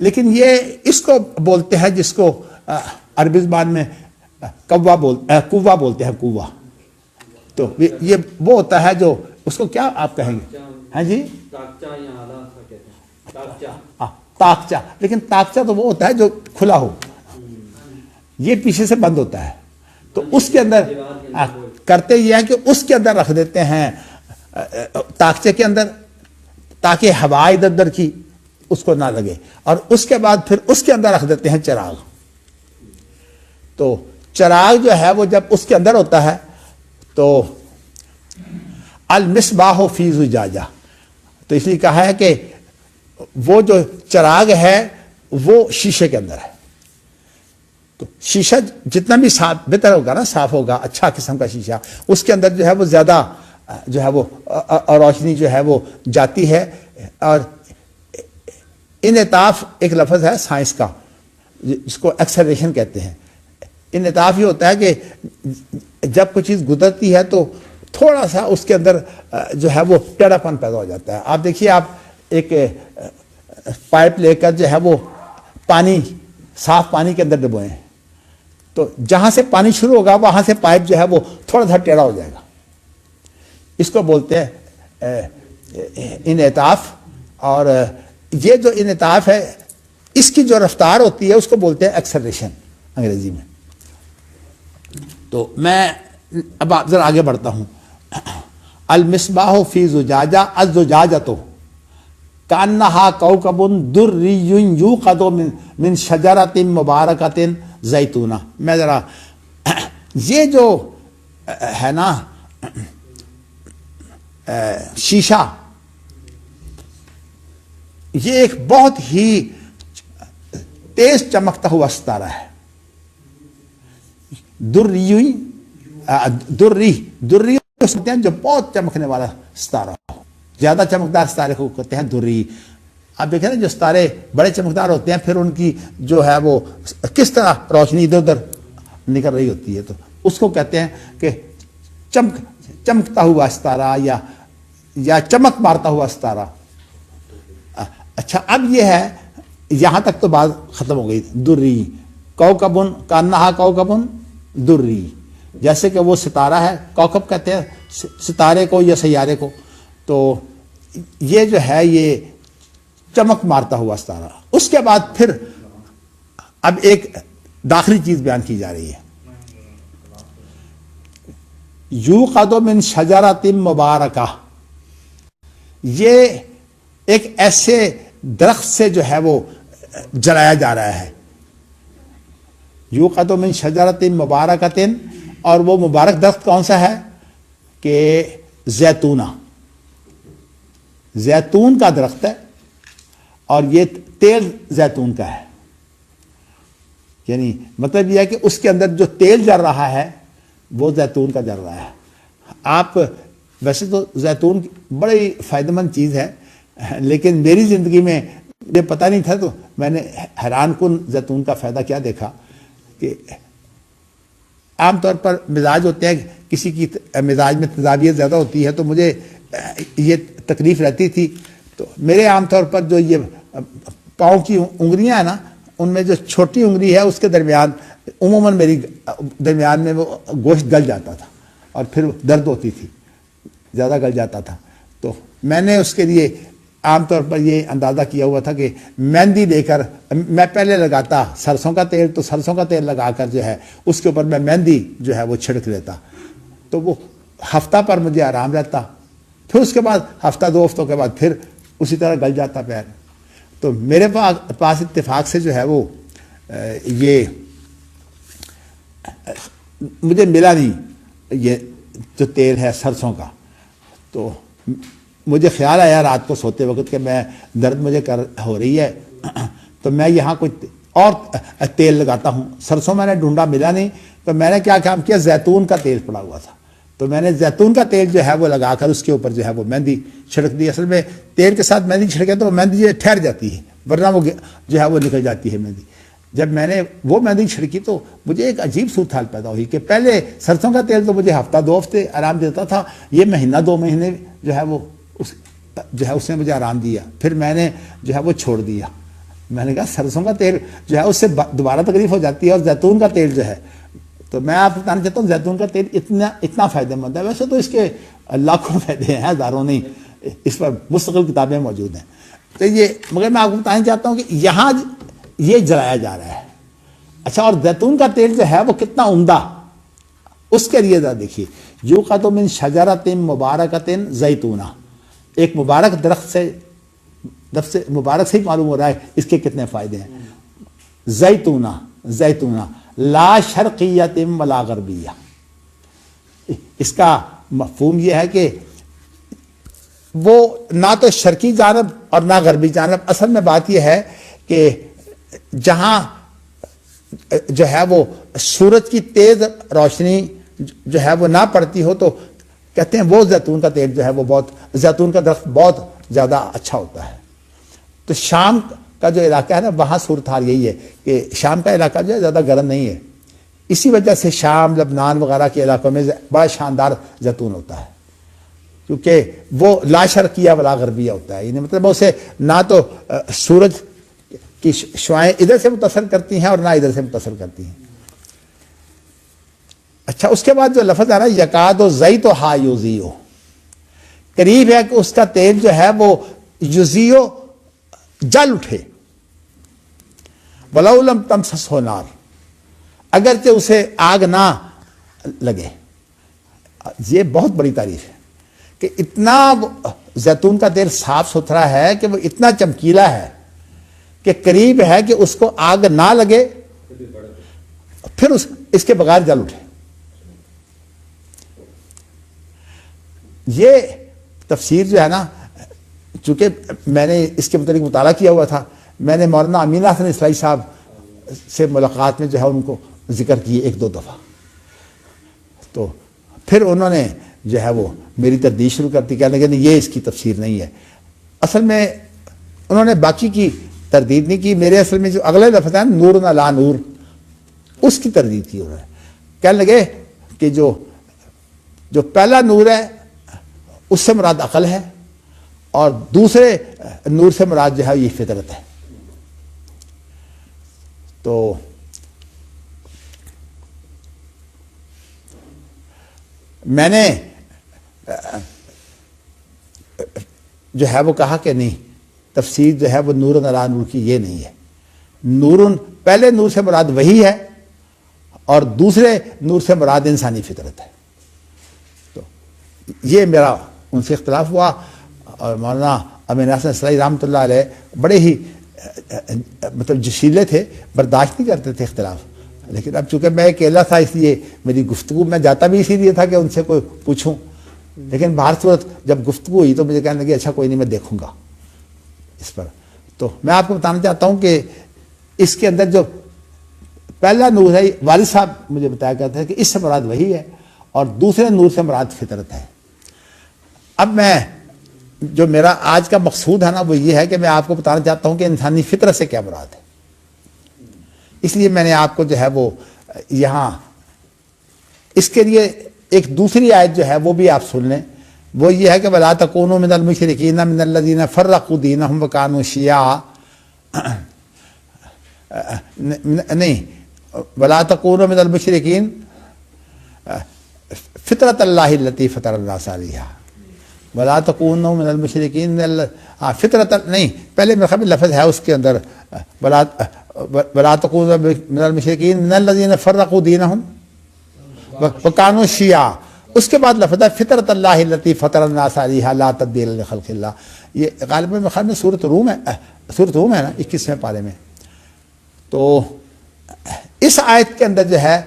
لیکن یہ اس کو بولتے ہیں جس کو عربی زبان میں کوہ بولتے ہیں، کوہ۔ تو یہ وہ ہوتا ہے جو اس کو کیا آپ کہیں گے؟ ہاں جی، تاکچہ، لیکن تاکچہ تو وہ ہوتا ہے جو کھلا ہو، یہ پیچھے سے بند ہوتا ہے۔ تو اس کے اندر کرتے یہ ہے کہ اس کے اندر رکھ دیتے ہیں تاکچے کے اندر، تاکہ ہوا ادھر ادھر کی اس کو نہ لگے، اور اس کے بعد پھر اس کے اندر رکھ دیتے ہیں چراغ۔ تو چراغ جو ہے وہ جب اس کے اندر ہوتا ہے تو المصباح فی زجاجہ، تو اس لیے کہا ہے کہ وہ جو چراغ ہے وہ شیشے کے اندر ہے. تو شیشہ جتنا بھی صاف بہتر ہوگا نا، صاف ہوگا، اچھا قسم کا شیشہ، اس کے اندر جو ہے وہ زیادہ جو ہے وہ روشنی جو ہے وہ جاتی ہے. اور انعطاف ایک لفظ ہے سائنس کا جس کو ایکسلریشن کہتے ہیں. انعطاف یہ ہوتا ہے کہ جب کوئی چیز گزرتی ہے تو تھوڑا سا اس کے اندر جو ہے وہ ٹیڑھا پن پیدا ہو جاتا ہے. آپ دیکھیے، آپ ایک پائپ لے کر جو ہے وہ پانی، صاف پانی کے اندر ڈبوئیں، تو جہاں سے پانی شروع ہوگا وہاں سے پائپ جو ہے وہ تھوڑا سا ٹیڑھا ہو جائے گا. اس کو بولتے ہیں انعطاف. اور یہ جو انعطاف ہے اس کی جو رفتار ہوتی ہے اس کو بولتے ہیں ایکسلریشن انگریزی میں. تو میں اب ذرا آگے بڑھتا ہوں. المصباح فی زجاجہ الزجاجۃ کانہا کوکب دری یوقد من شجرۃ مبارکۃ زیتونہ. میں ذرا یہ جو ہے نا شیشہ، یہ ایک بہت ہی تیز چمکتا ہوا ستارہ ہے. دری سکتے ہیں جو بہت چمکنے والا ستارہ ہو. زیادہ چمکدار ستارے کو کہتے ہیں دری. آپ دیکھیں نا جو ستارے بڑے چمکدار ہوتے ہیں پھر ان کی جو ہے وہ کس طرح روشنی ادھر ادھر نکل رہی ہوتی ہے، تو اس کو کہتے ہیں کہ چمکتا ہوا ستارہ یا چمک مارتا ہوا ستارہ. اچھا، اب یہ ہے، یہاں تک تو بات ختم ہو گئی. دری کوکبن کانہا کوکبن دری، جیسے کہ وہ ستارہ ہے. کوکب کہتے ہیں ستارے کو یا سیارے کو. تو یہ جو ہے یہ چمک مارتا ہوا ستارہ. اس کے بعد پھر اب ایک داخلی چیز بیان کی جا رہی ہے. یوقد من شجرۃ مبارکہ، یہ ایک ایسے درخت سے جو ہے وہ جلایا جا رہا ہے. یوقد من شجرۃ مبارکۃ، اور وہ مبارک درخت کون سا ہے کہ زیتونہ، زیتون کا درخت ہے. اور یہ تیل زیتون کا ہے. یعنی مطلب یہ ہے کہ اس کے اندر جو تیل جل رہا ہے وہ زیتون کا جل رہا ہے. آپ ویسے تو زیتون بڑی فائدہ مند چیز ہے، لیکن میری زندگی میں یہ پتہ نہیں تھا، تو میں نے حیران کن زیتون کا فائدہ کیا دیکھا کہ عام طور پر مزاج ہوتے ہیں، کسی کی مزاج میں تضادیت زیادہ ہوتی ہے، تو مجھے یہ تکلیف رہتی تھی. تو میرے عام طور پر جو یہ پاؤں کی انگلیاں ہیں نا، ان میں جو چھوٹی انگلی ہے اس کے درمیان عموماً میری درمیان میں وہ گوشت گل جاتا تھا اور پھر درد ہوتی تھی، زیادہ گل جاتا تھا. تو میں نے اس کے لیے عام طور پر یہ اندازہ کیا ہوا تھا کہ مہندی لے کر میں پہلے لگاتا سرسوں کا تیل، تو سرسوں کا تیل لگا کر جو ہے اس کے اوپر میں مہندی جو ہے وہ چھڑک لیتا، تو وہ ہفتہ پر مجھے آرام رہتا. پھر اس کے بعد ہفتہ دو ہفتوں کے بعد پھر اسی طرح گل جاتا پیر. تو میرے پاس اتفاق سے جو ہے وہ یہ مجھے ملا نہیں یہ جو تیل ہے سرسوں کا. تو مجھے خیال آیا رات کو سوتے وقت کہ میں درد مجھے ہو رہی ہے، تو میں یہاں کوئی اور تیل لگاتا ہوں. سرسوں میں نے ڈھونڈا، ملا نہیں. تو میں نے کیا کام کیا، زیتون کا تیل پڑا ہوا تھا، تو میں نے زیتون کا تیل جو ہے وہ لگا کر اس کے اوپر جو ہے وہ مہندی چھڑک دی. اصل میں تیل کے ساتھ مہندی چھڑکے تو مہندی یہ ٹھہر جاتی ہے، ورنہ وہ جو ہے وہ نکل جاتی ہے مہندی. جب میں نے وہ مہندی چھڑکی تو مجھے ایک عجیب صورتحال پیدا ہوئی کہ پہلے سرسوں کا تیل تو مجھے ہفتہ دو ہفتے آرام دیتا تھا، یہ مہینہ دو مہینے جو ہے وہ اس نے مجھے آرام دیا. پھر میں نے جو ہے وہ چھوڑ دیا. میں نے کہا سرسوں کا تیل جو ہے اس سے دوبارہ تکلیف ہو جاتی ہے، اور زیتون کا تیل جو ہے، تو میں آپ بتانا چاہتا ہوں زیتون کا تیل اتنا فائدہ مند ہے. ویسے تو اس کے لاکھوں فائدے ہیں، ہزاروں نہیں، اس پر مستقل کتابیں موجود ہیں. تو یہ مگر میں آپ کو بتانا چاہتا ہوں کہ یہاں یہ جلایا جا رہا ہے. اچھا، اور زیتون کا تیل جو ہے وہ کتنا عمدہ، اس کے لیے ذرا دیکھیے. یوقد من شجرۃ مبارکۃ زیتونہ، ایک مبارک درخت سے، لفظ سے مبارک سے ہی معلوم ہو رہا ہے اس کے کتنے فائدے ہیں. زیتونہ لا شرقیۃ ولا غربیہ، اس کا مفہوم یہ ہے کہ وہ نہ تو شرقی جانب اور نہ غربی جانب. اصل میں بات یہ ہے کہ جہاں جو ہے وہ سورج کی تیز روشنی جو ہے وہ نہ پڑتی ہو تو کہتے ہیں وہ زیتون کا تیل جو ہے وہ بہت، زیتون کا درخت بہت زیادہ اچھا ہوتا ہے. تو شام کا جو علاقہ ہے نا وہاں صورتحال یہی ہے کہ شام کا علاقہ جو ہے زیادہ گرم نہیں ہے، اسی وجہ سے شام، لبنان وغیرہ کے علاقوں میں بڑا شاندار زیتون ہوتا ہے، کیونکہ وہ لا شرقیہ ولا غربیہ ہوتا ہے. یعنی مطلب اسے نہ تو سورج کی شعاعیں ادھر سے متاثر کرتی ہیں اور نہ ادھر سے متاثر کرتی ہیں. اچھا، اس کے بعد جو لفظ ہے نا یکاد و زیت و ہا یوزیو، قریب ہے کہ اس کا تیل جو ہے وہ یوزیو جل اٹھے. ولو لم تمسسہ نار، اگرچہ اسے آگ نہ لگے. یہ بہت بڑی تعریف ہے کہ اتنا زیتون کا تیل صاف ستھرا ہے کہ وہ اتنا چمکیلا ہے کہ قریب ہے کہ اس کو آگ نہ لگے پھر اس کے بغیر جل اٹھے. یہ تفسیر جو ہے نا، چونکہ میں نے اس کے متعلق مطالعہ کیا ہوا تھا، میں نے مولانا امین حسن اصلاحی صاحب سے ملاقات میں جو ہے ان کو ذکر کیے 1-2 دفعہ، تو پھر انہوں نے جو ہے وہ میری تردید شروع کر دی، کہنے لگے یہ اس کی تفسیر نہیں ہے. اصل میں انہوں نے باقی کی تردید نہیں کی، میرے اصل میں جو اگلے لفظ ہیں نور علی نور، اس کی تردید کی انہوں نے. کہنے لگے کہ جو پہلا نور ہے اس سے مراد عقل ہے اور دوسرے نور سے مراد جو ہے یہ فطرت ہے. تو میں نے جو ہے وہ کہا کہ نہیں، تفسیر جو ہے وہ نور علی نور کی یہ نہیں ہے. نور، پہلے نور سے مراد وہی ہے اور دوسرے نور سے مراد انسانی فطرت ہے. تو یہ میرا ان سے اختلاف ہوا، اور مولانا امین حسن اصلاحی رحمۃ اللہ علیہ بڑے ہی مطلب جشیلے تھے، برداشت نہیں کرتے تھے اختلاف. لیکن اب چونکہ میں اکیلا تھا اس لیے میری گفتگو، میں جاتا بھی اسی لیے تھا کہ ان سے کوئی پوچھوں، لیکن باہر صورت جب گفتگو ہوئی تو مجھے کہنے لگے اچھا کوئی نہیں میں دیکھوں گا اس پر. تو میں آپ کو بتانا چاہتا ہوں کہ اس کے اندر جو پہلا نور ہے، والد صاحب مجھے بتایا کرتے ہیں کہ اس سے مراد وہی ہے اور دوسرے نور سے مراد فطرت ہے. اب میں جو میرا آج کا مقصود ہے نا وہ یہ ہے کہ میں آپ کو بتانا چاہتا ہوں کہ انسانی فطرت سے کیا مراد ہے. اس لیے میں نے آپ کو جو ہے وہ یہاں اس کے لیے ایک دوسری آیت جو ہے وہ بھی آپ سن لیں. وہ یہ ہے کہ وَلَا تَكُونُوا مِنَ الْمُشْرِكِينَ مِنَ الَّذِينَ فَرَّقُوا دِينَهُمْ وَكَانُوا شِيَعًا. نہیں، وَلَا تَكُونُوا مِنَ الْمُشْرِكِينَ فِطْرَةَ اللَّهِ الَّتِي فَطَرَ النَّاسَ عَلَيْهَا. وَلَا تَكُونُوا مِنَ الْمُشْرِكِينَ فِطْرَةَ، نہیں پہلے میرے خیال میں لفظ ہے اس کے اندر وَلَا تَكُونُوا مِنَ الْمُشْرِكِينَ مِنَ الَّذِينَ فَرَّقُوا دِينَهُم وَكَانُوا شِيَعًا. اس کے بعد لفظ ہے فطرت اللہ التی فطر الناس علیہا لا تبدیل لخلق اللہ. یہ غالباً میرے خیال میں سورۃ روم ہے نا 21ویں پارے میں. تو اس آیت کے اندر جو ہے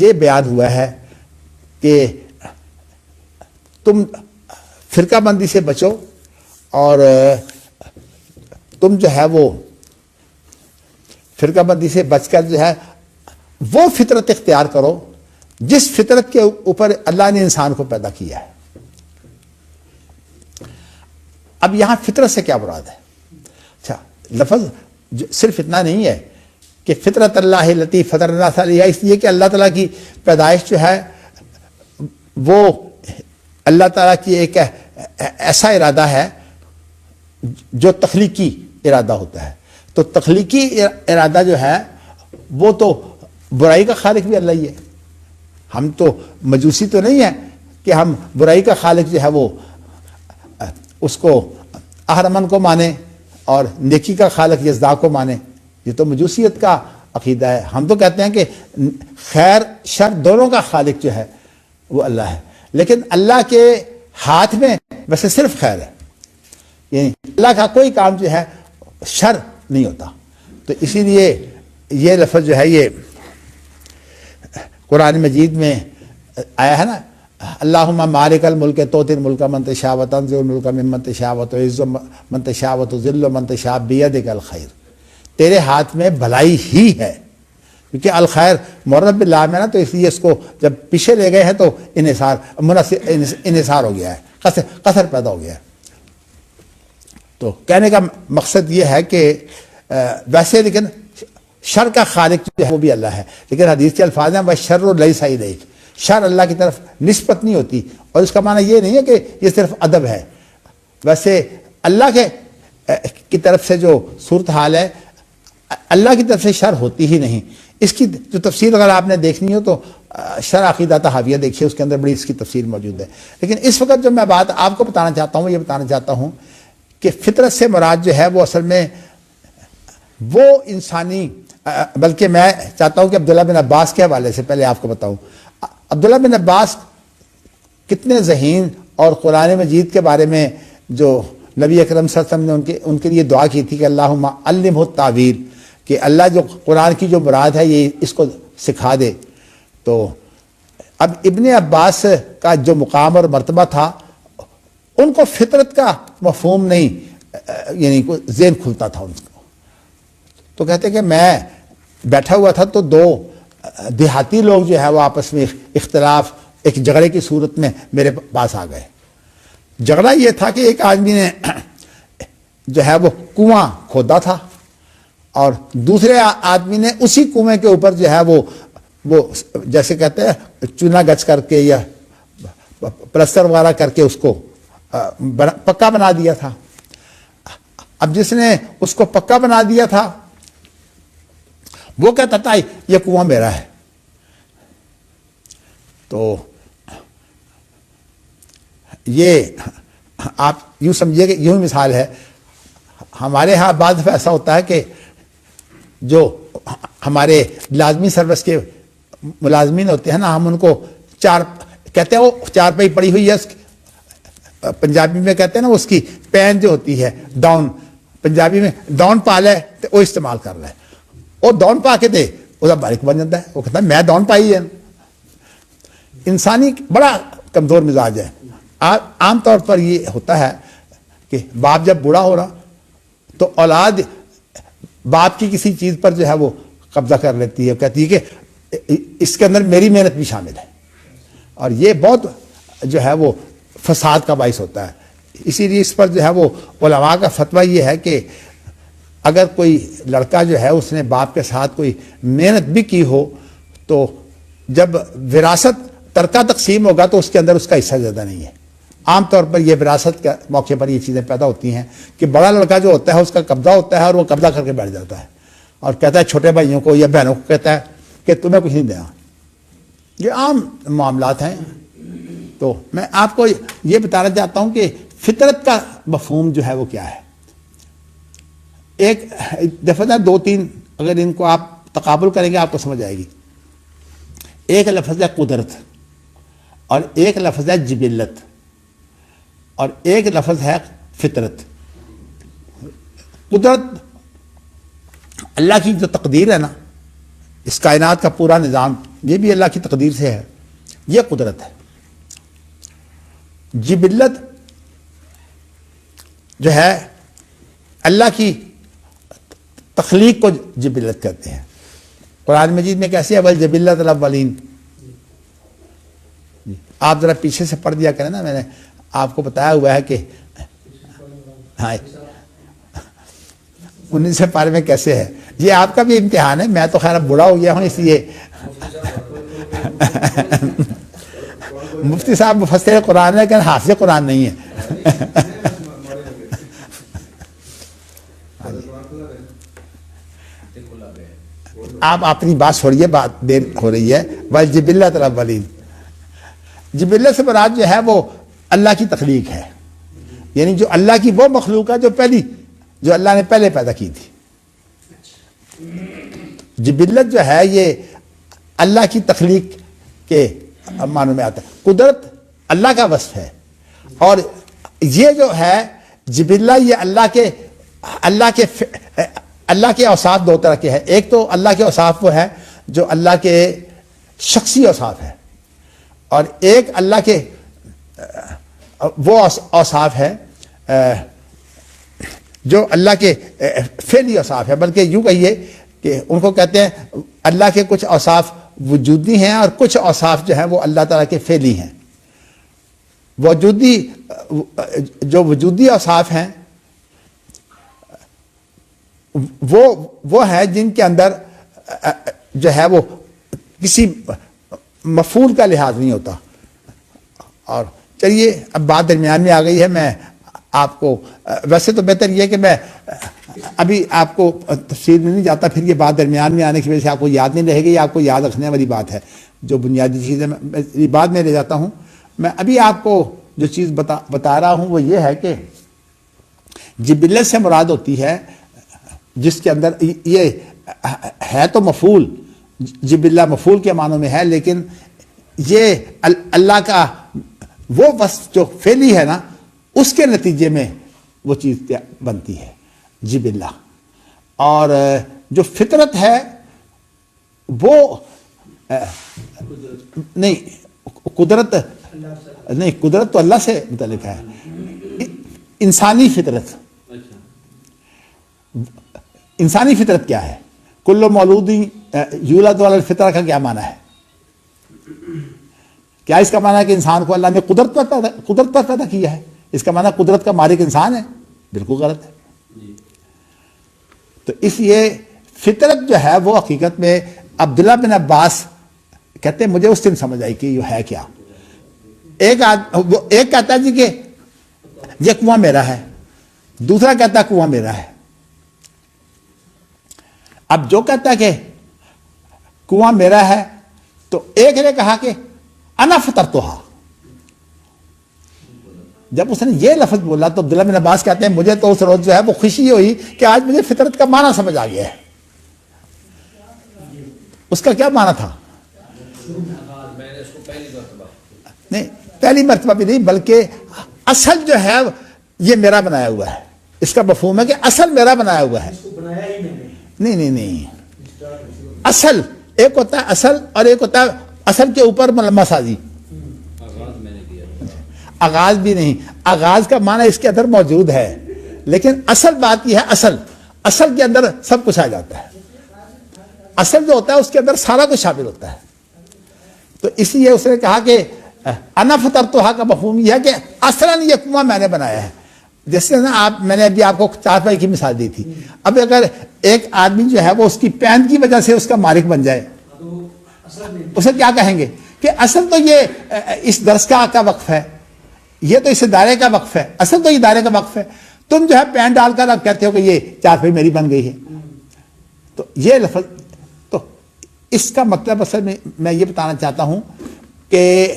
یہ بیان ہوا ہے کہ تم فرقہ بندی سے بچو اور تم جو ہے وہ فرقہ بندی سے بچ کر جو ہے وہ فطرت اختیار کرو جس فطرت کے اوپر اللہ نے انسان کو پیدا کیا ہے. اب یہاں فطرت سے کیا مراد ہے؟ اچھا، لفظ صرف اتنا نہیں ہے کہ فطرت اللہ التی فطر الناس علیہا، اس لیے کہ اللہ تعالیٰ کی پیدائش جو ہے وہ اللہ تعالیٰ کی ایک ایسا ارادہ ہے جو تخلیقی ارادہ ہوتا ہے. تو تخلیقی ارادہ جو ہے وہ تو برائی کا خالق بھی اللہ ہی ہے. ہم تو مجوسی تو نہیں ہے کہ ہم برائی کا خالق جو ہے وہ اس کو اہرمن کو مانے اور نیکی کا خالق یزداق کو مانے. یہ تو مجوسیت کا عقیدہ ہے. ہم تو کہتے ہیں کہ خیر شر دونوں کا خالق جو ہے وہ اللہ ہے، لیکن اللہ کے ہاتھ میں ویسے صرف خیر ہے، یعنی اللہ کا کوئی کام جو ہے شر نہیں ہوتا. تو اسی لیے یہ لفظ جو ہے یہ قرآن مجید میں آیا ہے نا اللہم مالک الملک توتی الملک من تشاء وتنزع الملک ممن تشاء وتعز من تشاء وتذل من تشاء بیدک الخیر، تیرے ہاتھ میں بھلائی ہی ہے، کیونکہ الخیر معرب باللہ میں نا، تو اس لیے اس کو جب پیچھے لے گئے ہیں تو انحصار ہو گیا ہے، قصر پیدا ہو گیا ہے۔ تو کہنے کا مقصد یہ ہے کہ ویسے لیکن شر کا خالق جو ہے وہ بھی اللہ ہے، لیکن حدیث کے الفاظ ہیں وَالشَّرُّ لَيْسَ إِلَيْكَ، شر اللہ کی طرف نسبت نہیں ہوتی، اور اس کا معنی یہ نہیں ہے کہ یہ صرف ادب ہے، ویسے اللہ کی طرف سے جو صورتحال ہے، اللہ کی طرف سے شر ہوتی ہی نہیں۔ اس کی جو تفصیل اگر آپ نے دیکھنی ہو تو شرح عقیدہ طحاویہ دیکھیے، اس کے اندر بڑی اس کی تفصیل موجود ہے۔ لیکن اس وقت جو میں بات آپ کو بتانا چاہتا ہوں، یہ بتانا چاہتا ہوں کہ فطرت سے مراد جو ہے وہ اصل میں وہ انسانی، بلکہ میں چاہتا ہوں کہ عبداللہ بن عباس کے حوالے سے پہلے آپ کو بتاؤں۔ عبداللہ بن عباس کتنے ذہین، اور قرآن مجید کے بارے میں جو نبی اکرم صلی اللہ علیہ وسلم نے ان کے لیے دعا کی تھی کہ اللہم علمہ التاویل، کہ اللہ جو قرآن کی جو مراد ہے یہ اس کو سکھا دے۔ تو اب ابن عباس کا جو مقام اور مرتبہ تھا، ان کو فطرت کا مفہوم نہیں، یعنی ذہن کھلتا تھا ان کو۔ تو کہتے کہ میں بیٹھا ہوا تھا تو دو دیہاتی لوگ جو ہے وہ آپس میں اختلاف ایک جھگڑے کی صورت میں میرے پاس آ گئے۔ جھگڑا یہ تھا کہ ایک آدمی نے جو ہے وہ کنواں کھودا تھا، اور دوسرے آدمی نے اسی کنویں کے اوپر جو ہے وہ جیسے کہتے ہیں چونا گچ کر کے یا پلستر وغیرہ کر کے اس کو پکا بنا دیا تھا۔ اب جس نے اس کو پکا بنا دیا تھا وہ کہتا تھا یہ کنواں میرا ہے۔ تو یہ آپ یوں سمجھیے کہ یوں مثال ہے، ہمارے ہاں بعض دفعہ ایسا ہوتا ہے کہ جو ہمارے لازمی سروس کے ملازمین ہوتے ہیں نا، ہم ان کو کہتے ہیں وہ چار پائی پڑی ہوئی ہے، پنجابی میں کہتے ہیں نا اس کی پین جو ہوتی ہے ڈاؤن، پنجابی میں ڈاؤن پا لے تو وہ استعمال کر رہا ہے، وہ ڈاؤن پا کے دے وہ باریک بن جاتا ہے، وہ کہتا ہے میں ڈاؤن پائی ہے۔ انسانی بڑا کمزور مزاج ہے۔ عام طور پر یہ ہوتا ہے کہ باپ جب بوڑھا ہو رہا تو اولاد باپ کی کسی چیز پر جو ہے وہ قبضہ کر لیتی ہے، کہتی ہے کہ اس کے اندر میری محنت بھی شامل ہے، اور یہ بہت جو ہے وہ فساد کا باعث ہوتا ہے۔ اسی لیے اس پر جو ہے وہ علماء کا فتویٰ یہ ہے کہ اگر کوئی لڑکا جو ہے اس نے باپ کے ساتھ کوئی محنت بھی کی ہو تو جب وراثت ترکہ تقسیم ہوگا تو اس کے اندر اس کا حصہ زیادہ نہیں ہے۔ عام طور پر یہ وراثت کے موقع پر یہ چیزیں پیدا ہوتی ہیں کہ بڑا لڑکا جو ہوتا ہے اس کا قبضہ ہوتا ہے اور وہ قبضہ کر کے بیٹھ جاتا ہے اور کہتا ہے چھوٹے بھائیوں کو یا بہنوں کو کہتا ہے کہ تمہیں کچھ نہیں دینا۔ یہ عام معاملات ہیں۔ تو میں آپ کو یہ بتانا چاہتا ہوں کہ فطرت کا مفہوم جو ہے وہ کیا ہے۔ ایک دفعہ نہ دو تین اگر ان کو آپ تقابل کریں گے آپ کو سمجھ آئے گی۔ ایک لفظ ہے قدرت، اور ایک لفظ ہے جبلت، اور ایک لفظ ہے فطرت۔ قدرت اللہ کی جو تقدیر ہے نا، اس کائنات کا پورا نظام یہ بھی اللہ کی تقدیر سے ہے، یہ قدرت ہے۔ جبلت جو ہے اللہ کی تخلیق کو جبلت کہتے ہیں۔ قرآن مجید میں کیسے ہے وَالْجَبِلَّةُ الْأَوَّلِينَ، آپ ذرا پیچھے سے پڑھ دیا کریں نا، میں نے آپ کو بتایا ہوا ہے کہ ہاں 19 پارے میں کیسے ہے۔ یہ آپ کا بھی امتحان ہے، میں تو خیر اب بوڑھا ہو گیا ہوں اس لیے مفتی صاحب مفسر قرآن ہے لیکن حافظ قرآن نہیں ہے۔ آپ اپنی بات چھوڑیے، بات دیر ہو رہی ہے۔ وَالْجِبِلَّةُ الْأَوَّلِينَ، جبلت سے مراد جو ہے وہ اللہ کی تخلیق ہے، یعنی جو اللہ کی وہ مخلوق ہے جو اللہ نے پہلے پیدا کی تھی۔ جبلت جو ہے یہ اللہ کی تخلیق کے معنوں میں آتا ہے۔ قدرت اللہ کا وصف ہے، اور یہ جو ہے جبلہ یہ اللہ کے اوصاف دو طرح کے ہیں۔ ایک تو اللہ کے اوصاف وہ ہے جو اللہ کے شخصی اوصاف ہے، اور ایک اللہ کے وہ اوصاف ہے جو اللہ کے فعلی اوصاف ہے، بلکہ یوں کہیے کہ ان کو کہتے ہیں اللہ کے کچھ اوصاف وجودی ہیں اور کچھ اوصاف جو ہیں وہ اللہ تعالیٰ کے فعلی ہیں۔ جو وجودی اوصاف ہیں وہ ہیں جن کے اندر جو ہے وہ کسی مفعول کا لحاظ نہیں ہوتا۔ اور چلیے اب بات درمیان میں آ گئی ہے، میں آپ کو ویسے تو بہتر یہ کہ میں ابھی آپ کو تفصیل میں نہیں جاتا، پھر یہ بات درمیان میں آنے کی وجہ سے آپ کو یاد نہیں رہے گی، یا آپ کو یاد رکھنے والی بات ہے جو بنیادی چیز ہے، میں بعد میں لے جاتا ہوں۔ میں ابھی آپ کو جو چیز بتا رہا ہوں وہ یہ ہے کہ جبلت سے مراد ہوتی ہے جس کے اندر یہ ہے تو مفعول، جبلہ مفعول کے معنوں میں ہے، لیکن یہ اللہ کا وہ وصف جو فعلی ہے نا، اس کے نتیجے میں وہ چیز بنتی ہے جبلہ۔ اور جو فطرت ہے وہ نہیں، قدرت نہیں، قدرت تو اللہ سے متعلق ہے۔ انسانی فطرت، انسانی فطرت کیا ہے؟ کل مولود یولد علی الفطرہ کا کیا معنی ہے؟ کیا اس کا معنی ہے کہ انسان کو اللہ نے قدرت پر پیدا کیا ہے؟ اس کا معنی قدرت کا مالک انسان ہے؟ بالکل غلط ہے۔ تو اس لیے فطرت جو ہے وہ حقیقت میں عبداللہ بن عباس کہتے ہیں مجھے اس دن سمجھ آئی کہ یہ ہے کیا۔ ایک کہتا ہے جی کہ یہ کنواں میرا ہے، دوسرا کہتا ہے کنواں میرا ہے۔ اب جو کہتا ہے کہ کنواں میرا ہے تو ایک نے کہا کہ انا فطرتھا۔ جب اس نے یہ لفظ بولا تو عبداللہ بن عباس کہتے ہیں مجھے تو اس روز جو ہے وہ خوشی ہوئی کہ آج مجھے فطرت کا معنی سمجھ آ گیا ہے۔ اس کا کیا معنی تھا؟ نہیں، پہلی مرتبہ بھی نہیں، بلکہ اصل جو ہے یہ میرا بنایا ہوا ہے۔ اس کا مفہوم ہے کہ اصل میرا بنایا ہوا ہے۔ نہیں نہیں نہیں، اصل ایک ہوتا ہے اصل، اور ایک ہوتا ہے اصل کے اوپر ملمہ سازی۔ آغاز بھی نہیں، آغاز کا معنی اس کے اندر موجود ہے، لیکن اصل بات یہ ہے اصل کے اندر سب کچھ آ جاتا ہے۔ اصل جو ہوتا ہے اس کے اندر سارا کچھ شامل ہوتا ہے۔ تو اس لیے اس نے کہا کہ انا فطرتھا کا مفہوم یہ ہے کہ اصلاً یہ کنواں میں نے بنایا ہے۔ جیسے نا میں نے ابھی آپ کو چارپائی کی مثال دی تھی۔ اب اگر ایک آدمی جو ہے وہ اس کی پین کی وجہ سے اس کا مالک بن جائے، اسے کیا کہیں گے کہ اصل تو یہ اس درس کا وقف ہے، یہ تو اس ادارے کا وقف ہے، اصل تو ادارے کا وقف ہے، تم جو ہے پین ڈال کر اب کہتے ہو کہ یہ چارپائی میری بن گئی ہے۔ تو یہ لفظ، تو اس کا مطلب اصل میں یہ بتانا چاہتا ہوں کہ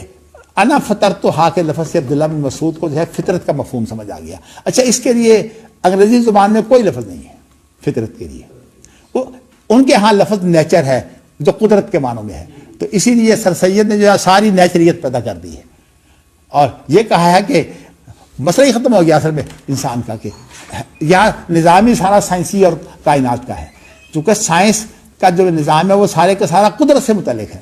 انا فطرتھا کے لفظ سے عبداللہ بن مسعود کو جو ہے فطرت کا مفہوم سمجھ آ گیا۔ اچھا، اس کے لیے انگریزی زبان میں کوئی لفظ نہیں ہے فطرت کے لیے، ان کے ہاں لفظ نیچر ہے جو قدرت کے معنوں میں ہے۔ تو اسی لیے سر سید نے جو ہے ساری نیچریت پیدا کر دی ہے، اور یہ کہا ہے کہ مسئلہ ہی ختم ہو گیا اصل میں انسان کا، کہ یہاں نظام ہی سارا سائنسی اور کائنات کا ہے۔ چونکہ سائنس کا جو نظام ہے وہ سارے کا سارا قدرت سے متعلق ہے،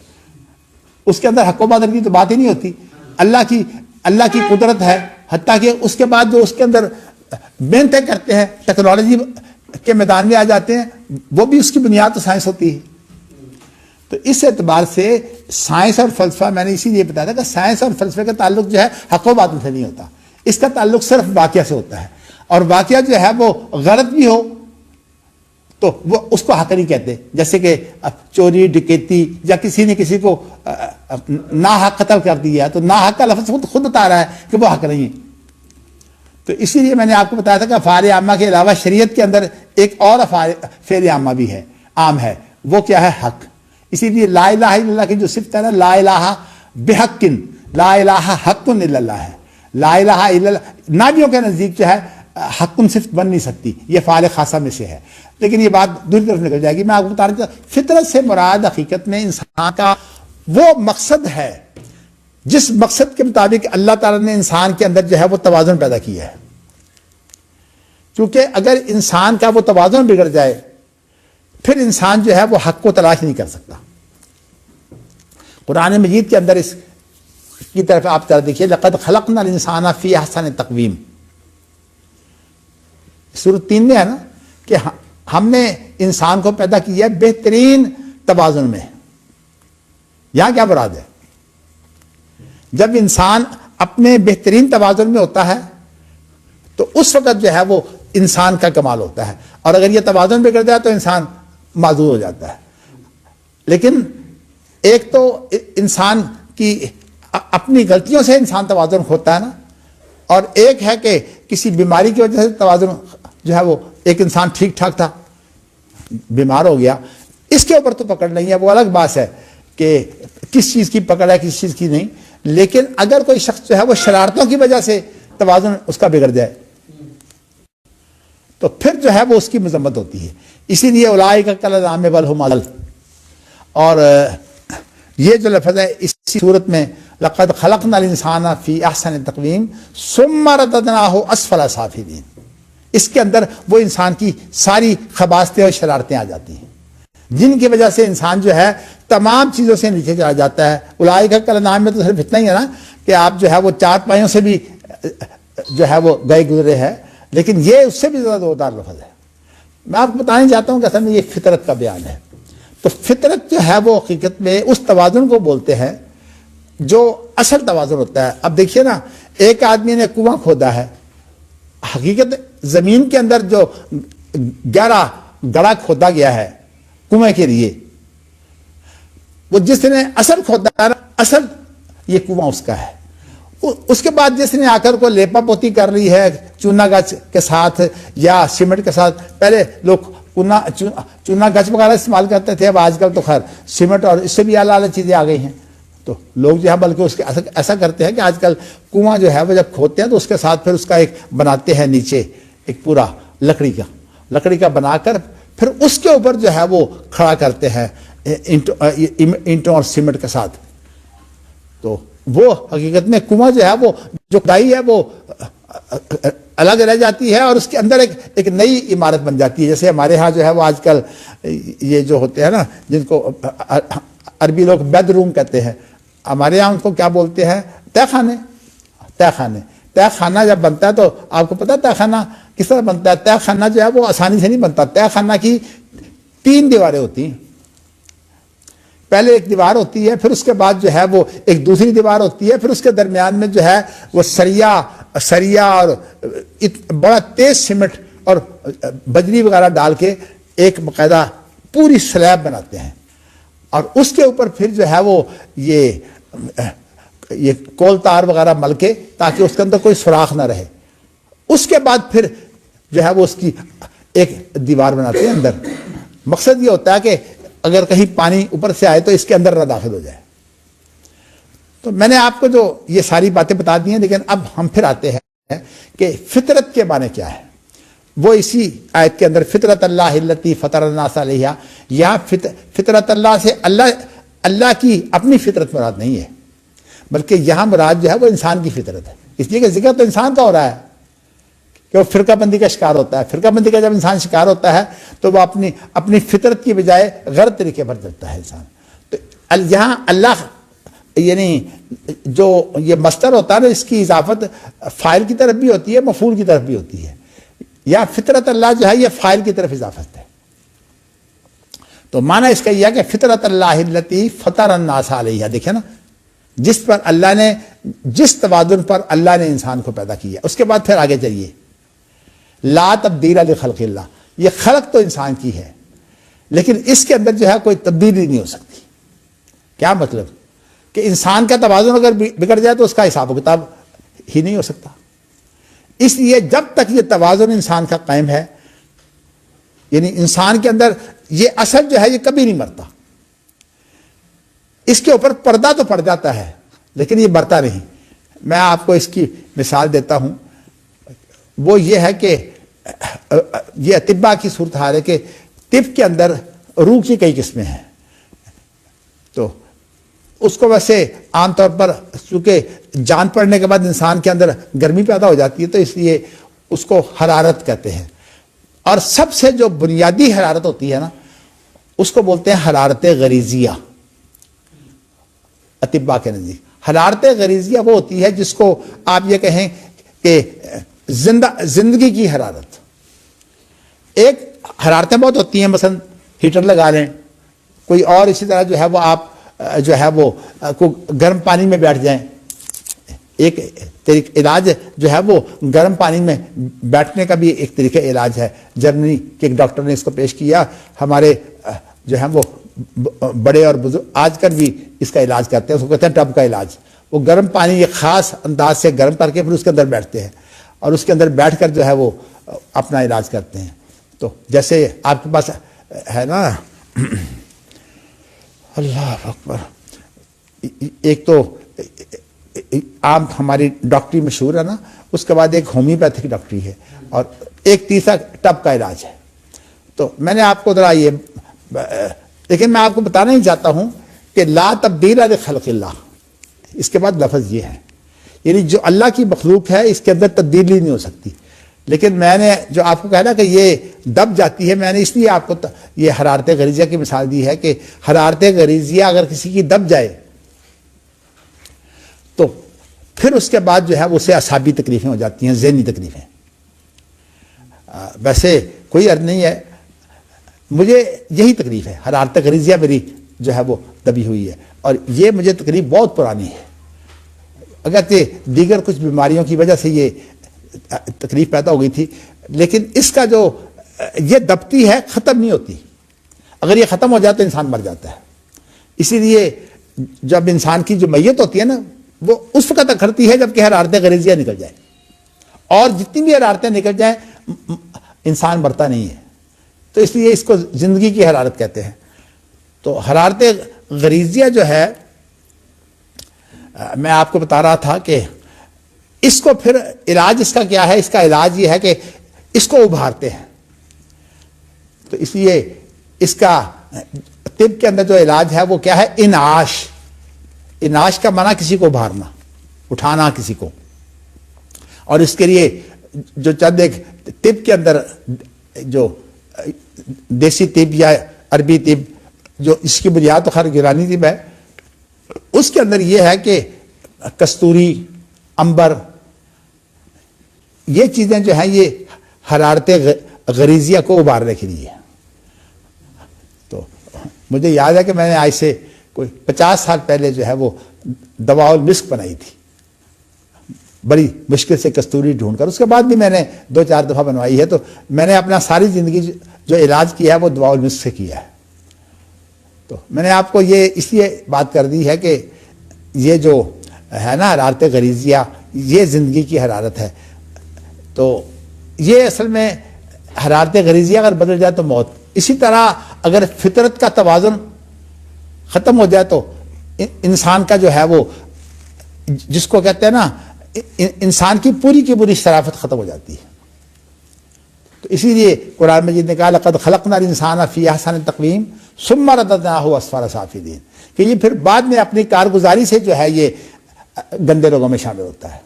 اس کے اندر حق و باطل کی تو بات ہی نہیں ہوتی۔ اللہ کی قدرت ہے، حتیٰ کہ اس کے بعد جو اس کے اندر محنتیں کرتے ہیں، ٹیکنالوجی کے میدان میں آ جاتے ہیں، وہ بھی اس کی بنیاد تو سائنس ہوتی ہے۔ تو اس اعتبار سے سائنس اور فلسفہ، میں نے اسی لیے بتایا تھا کہ سائنس اور فلسفے کا تعلق جو ہے حق و باطل سے نہیں ہوتا، اس کا تعلق صرف واقعہ سے ہوتا ہے، اور واقعہ جو ہے وہ غلط بھی ہو تو وہ اس کو حق نہیں کہتے۔ جیسے کہ چوری، ڈکیتی، یا کسی نے کسی کو ناحق قتل کر دیا تو ناحق کا لفظ خود بتا رہا ہے کہ وہ حق نہیں ہے۔ تو اسی لیے میں نے آپ کو بتایا تھا کہ افعال عامہ کے علاوہ شریعت کے اندر ایک اور فعل عامہ بھی ہے، عام ہے، وہ کیا ہے؟ حق۔ اسی لیے لا الہ الا اللہ کی جو صفت ہے نا، لا الہ بحق، لا الہ حق الا اللہ ہے۔ لا الہ الا اللہ نابیوں کے نزدیک جو ہے حق صفت بن نہیں سکتی، یہ فعال خاصہ میں سے ہے، لیکن یہ بات دوسری طرف نکل جائے گی۔ میں آپ کو بتا رہا ہوں فطرت سے مراد حقیقت میں انسان کا وہ مقصد ہے جس مقصد کے مطابق اللہ تعالیٰ نے انسان کے اندر جو ہے وہ توازن پیدا کیا ہے۔ کیونکہ اگر انسان کا وہ توازن بگڑ جائے پھر انسان جو ہے وہ حق کو تلاش نہیں کر سکتا۔ قرآن مجید کے اندر کی طرف آپ ذرا دیکھیے، لقد خلقنا الانسان فی احسن تقویم، سورۃ 3 میں ہے نا کہ ہم نے انسان کو پیدا کیا ہے بہترین توازن میں. یہاں کیا مراد ہے؟ جب انسان اپنے بہترین توازن میں ہوتا ہے تو اس وقت جو ہے وہ انسان کا کمال ہوتا ہے، اور اگر یہ توازن بگڑ جائے تو انسان معذور ہو جاتا ہے. لیکن ایک تو انسان کی اپنی غلطیوں سے انسان توازن کھوتا ہے نا، اور ایک ہے کہ کسی بیماری کی وجہ سے توازن جو ہے وہ ایک انسان ٹھیک ٹھاک تھا، بیمار ہو گیا، اس کے اوپر تو پکڑ نہیں ہے، وہ الگ بات ہے کہ کس چیز کی پکڑ ہے کس چیز کی نہیں. لیکن اگر کوئی شخص جو ہے وہ شرارتوں کی وجہ سے توازن اس کا بگڑ جائے تو پھر جو ہے وہ اس کی مذمت ہوتی ہے. اسی لیے اولئک کالانعام بل ھم اضل، اور یہ جو لفظ ہے اسی صورت میں لقد خلقنا الانسان فی احسن تقویم ثم رددناہ اسفل سافلین، اس کے اندر وہ انسان کی ساری خباثتیں اور شرارتیں آ جاتی ہیں جن کی وجہ سے انسان جو ہے تمام چیزوں سے نیچے چلا جاتا ہے. اولئک کالانعام میں تو صرف اتنا ہی ہے نا کہ آپ جو ہے وہ چار پایوں سے بھی جو ہے وہ گئے گزرے ہیں، لیکن یہ اس سے بھی زیادہ زوردار لفظ ہے. میں آپ کو بتانا چاہتا ہوں کہ اصل میں یہ فطرت کا بیان ہے. تو فطرت جو ہے وہ حقیقت میں اس توازن کو بولتے ہیں جو اصل توازن ہوتا ہے. اب دیکھیے نا، ایک آدمی نے کنواں کھودا ہے، حقیقت زمین کے اندر جو گہرا گڑھا کھودا گیا ہے کنویں کے لیے، وہ جس نے اصل کھودا ہے نا، اصل یہ کنواں اس کا ہے. اس کے بعد جس نے آ کر کو لیپا پوتی کر لی ہے چونا گچ کے ساتھ یا سیمنٹ کے ساتھ، پہلے لوگ چونا گچ وغیرہ استعمال کرتے تھے، اب آج کل تو خیر سیمنٹ اور اس سے بھی اعلیٰ اعلیٰ چیزیں آ گئی ہیں. تو لوگ جو ہے بلکہ اس کے ایسا کرتے ہیں کہ آج کل کنواں جو ہے وہ جب کھودتے ہیں تو اس کے ساتھ پھر اس کا ایک بناتے ہیں نیچے ایک پورا لکڑی کا بنا کر پھر اس کے اوپر جو ہے وہ کھڑا کرتے ہیں اینٹوں اور سیمنٹ کے ساتھ. تو وہ حقیقت میں کنواں جو ہے وہ جو کھدائی ہے وہ الگ رہ جاتی ہے اور اس کے اندر ایک نئی عمارت بن جاتی ہے. جیسے ہمارے ہاں جو ہے وہ آج کل یہ جو ہوتے ہیں نا، جن کو عربی لوگ بیڈ روم کہتے ہیں، ہمارے یہاں ان کو کیا بولتے ہیں؟ تہ خانہ جب بنتا ہے تو آپ کو پتا ہے تہ خانہ کس طرح بنتا ہے؟ تہ خانہ جو ہے وہ آسانی سے نہیں بنتا. تہ خانہ کی 3 دیواریں ہوتی ہیں. پہلے ایک دیوار ہوتی ہے، پھر اس کے بعد جو ہے وہ ایک دوسری دیوار ہوتی ہے، پھر اس کے درمیان میں جو ہے وہ سریا اور بڑا تیز سیمنٹ اور بجری وغیرہ ڈال کے ایک باقاعدہ پوری سلیب بناتے ہیں، اور اس کے اوپر پھر جو ہے وہ یہ کول تار وغیرہ مل کے تاکہ اس کے اندر کوئی سوراخ نہ رہے. اس کے بعد پھر جو ہے وہ اس کی ایک دیوار بناتے ہیں اندر. مقصد یہ ہوتا ہے کہ اگر کہیں پانی اوپر سے آئے تو اس کے اندر نہ داخل ہو جائے. تو میں نے آپ کو جو یہ ساری باتیں بتا دی ہیں، لیکن اب ہم پھر آتے ہیں کہ فطرت کے معنی کیا ہے. وہ اسی آیت کے اندر فطرت اللہ التی فطر الناس علیہا، یہاں فطرت اللہ سے اللہ کی اپنی فطرت مراد نہیں ہے، بلکہ یہاں مراد جو ہے وہ انسان کی فطرت ہے. اس لیے کہ ذکر تو انسان کا ہو رہا ہے کہ وہ فرقہ بندی کا شکار ہوتا ہے. فرقہ بندی کا جب انسان شکار ہوتا ہے تو وہ اپنی فطرت کی بجائے غلط طریقے پر چلتا ہے انسان. تو یہاں اللہ یعنی جو یہ مصدر ہوتا ہے نا، اس کی اضافت فاعل کی طرف بھی ہوتی ہے، مفعول کی طرف بھی ہوتی ہے. یا فطرت اللہ جو ہے یہ فاعل کی طرف اضافت ہے. تو معنی اس کا یہ ہے کہ فطرت اللہ التی فطر الناس علیہا. دیکھیں نا، جس پر اللہ نے، جس توازن پر اللہ نے انسان کو پیدا کیا. اس کے بعد پھر آگے چلیے، لا تبدیل لخلق اللہ. یہ خلق تو انسان کی ہے، لیکن اس کے اندر جو ہے کوئی تبدیلی نہیں ہو سکتی. کیا مطلب؟ کہ انسان کا توازن اگر بگڑ جائے تو اس کا حساب و کتاب ہی نہیں ہو سکتا. اس لیے جب تک یہ توازن انسان کا قائم ہے، یعنی انسان کے اندر یہ اصل جو ہے یہ کبھی نہیں مرتا. اس کے اوپر پردہ تو پڑ جاتا ہے لیکن یہ مرتا نہیں. میں آپ کو اس کی مثال دیتا ہوں. وہ یہ ہے کہ یہ طب کی صورتحال ہے کہ طب کے اندر روح کی کئی قسمیں ہیں. تو اس کو ویسے عام طور پر چونکہ جان پڑنے کے بعد انسان کے اندر گرمی پیدا ہو جاتی ہے تو اس لیے اس کو حرارت کہتے ہیں. اور سب سے جو بنیادی حرارت ہوتی ہے نا، اس کو بولتے ہیں حرارت غریزیہ. اطباء کے نزدیک حرارت غریزیہ وہ ہوتی ہے جس کو آپ یہ کہیں کہ زندگی کی حرارت. ایک حرارتیں بہت ہوتی ہیں، مثلا ہیٹر لگا لیں، کوئی اور اسی طرح جو ہے وہ آپ جو ہے وہ گرم پانی میں بیٹھ جائیں. ایک طریقہ علاج جو ہے وہ گرم پانی میں بیٹھنے کا بھی ایک طریقہ علاج ہے. جرمنی کے ایک ڈاکٹر نے اس کو پیش کیا. ہمارے جو ہے وہ بڑے اور بزرگ آج کل بھی اس کا علاج کرتے ہیں، اس کو کہتے ہیں ٹب کا علاج. وہ گرم پانی ایک خاص انداز سے گرم کر کے پھر اس کے اندر بیٹھتے ہیں اور اس کے اندر بیٹھ کر جو ہے وہ اپنا علاج کرتے ہیں. تو جیسے آپ کے پاس ہے نا اللہ اکبر، ایک تو عام ہماری ڈاکٹری مشہور ہے نا، اس کے بعد ایک ہومیوپیتھک ڈاکٹری ہے اور ایک تیسرا ٹب کا علاج ہے. تو میں نے آپ کو ذرا یہ، لیکن میں آپ کو بتانا ہی چاہتا ہوں کہ لا تبدیل لخلق اللہ، اس کے بعد لفظ یہ ہے، یعنی جو اللہ کی مخلوق ہے اس کے اندر تبدیلی نہیں ہو سکتی. لیکن میں نے جو آپ کو کہا کہ یہ دب جاتی ہے، میں نے اس لیے آپ کو یہ حرارت غریزیہ کی مثال دی ہے کہ حرارت غریزیہ اگر کسی کی دب جائے تو پھر اس کے بعد جو ہے اسے اعصابی تکلیفیں ہو جاتی ہیں، ذہنی تکلیفیں. ویسے کوئی عرض نہیں ہے، مجھے یہی تکلیف ہے، حرارت غریزیہ میری جو ہے وہ دبی ہوئی ہے اور یہ مجھے تکلیف بہت پرانی ہے. اگرچہ دیگر کچھ بیماریوں کی وجہ سے یہ تکلیف پیدا ہو گئی تھی، لیکن اس کا جو یہ دبتی ہے ختم نہیں ہوتی. اگر یہ ختم ہو جائے تو انسان مر جاتا ہے. اسی لیے جب انسان کی جو میت ہوتی ہے نا، وہ اس وقت تک کھڑتی ہے جب کہ حرارت غریزیہ نکل جائے، اور جتنی بھی حرارتیں نکل جائیں انسان مرتا نہیں ہے. تو اس لیے اس کو زندگی کی حرارت کہتے ہیں. تو حرارت غریزیہ جو ہے، میں آپ کو بتا رہا تھا کہ اس کو پھر علاج اس کا کیا ہے. اس کا علاج یہ ہے کہ اس کو ابھارتے ہیں. تو اس لیے اس کا طب کے اندر جو علاج ہے وہ کیا ہے، انعاش. انعاش کا معنی کسی کو ابھارنا، اٹھانا کسی کو. اور اس کے لیے جو چند ایک طب کے اندر جو دیسی طب یا عربی طب، جو اس کی بنیاد تو خیر یونانی طب ہے، اس کے اندر یہ ہے کہ کستوری، عنبر، یہ چیزیں جو ہیں یہ حرارت غریزیہ کو ابھارنے کے لیے. تو مجھے یاد ہے کہ میں نے آج سے کوئی 50 سال پہلے جو ہے وہ دوا المسک بنائی تھی، بڑی مشکل سے کستوری ڈھونڈ کر. اس کے بعد بھی میں نے 2-4 دفعہ بنوائی ہے. تو میں نے اپنا ساری زندگی جو علاج کیا ہے وہ دوا المسک سے کیا ہے. تو میں نے آپ کو یہ اس لیے بات کر دی ہے کہ یہ جو ہے نا حرارت غریزیہ، یہ زندگی کی حرارت ہے. تو یہ اصل میں حرارت غریزیہ اگر بدل جائے تو موت. اسی طرح اگر فطرت کا توازن ختم ہو جائے تو انسان کا جو ہے وہ، جس کو کہتے ہیں نا، انسان کی پوری شرافت ختم ہو جاتی ہے. تو اسی لیے قرآن مجید نے کہا لقد خلقنا الانسان فی احسن تقویم ثم رددناہ اسفل سافلین، کہ یہ پھر بعد میں اپنی کارگزاری سے جو ہے یہ گندے لوگوں میں شامل ہوتا ہے.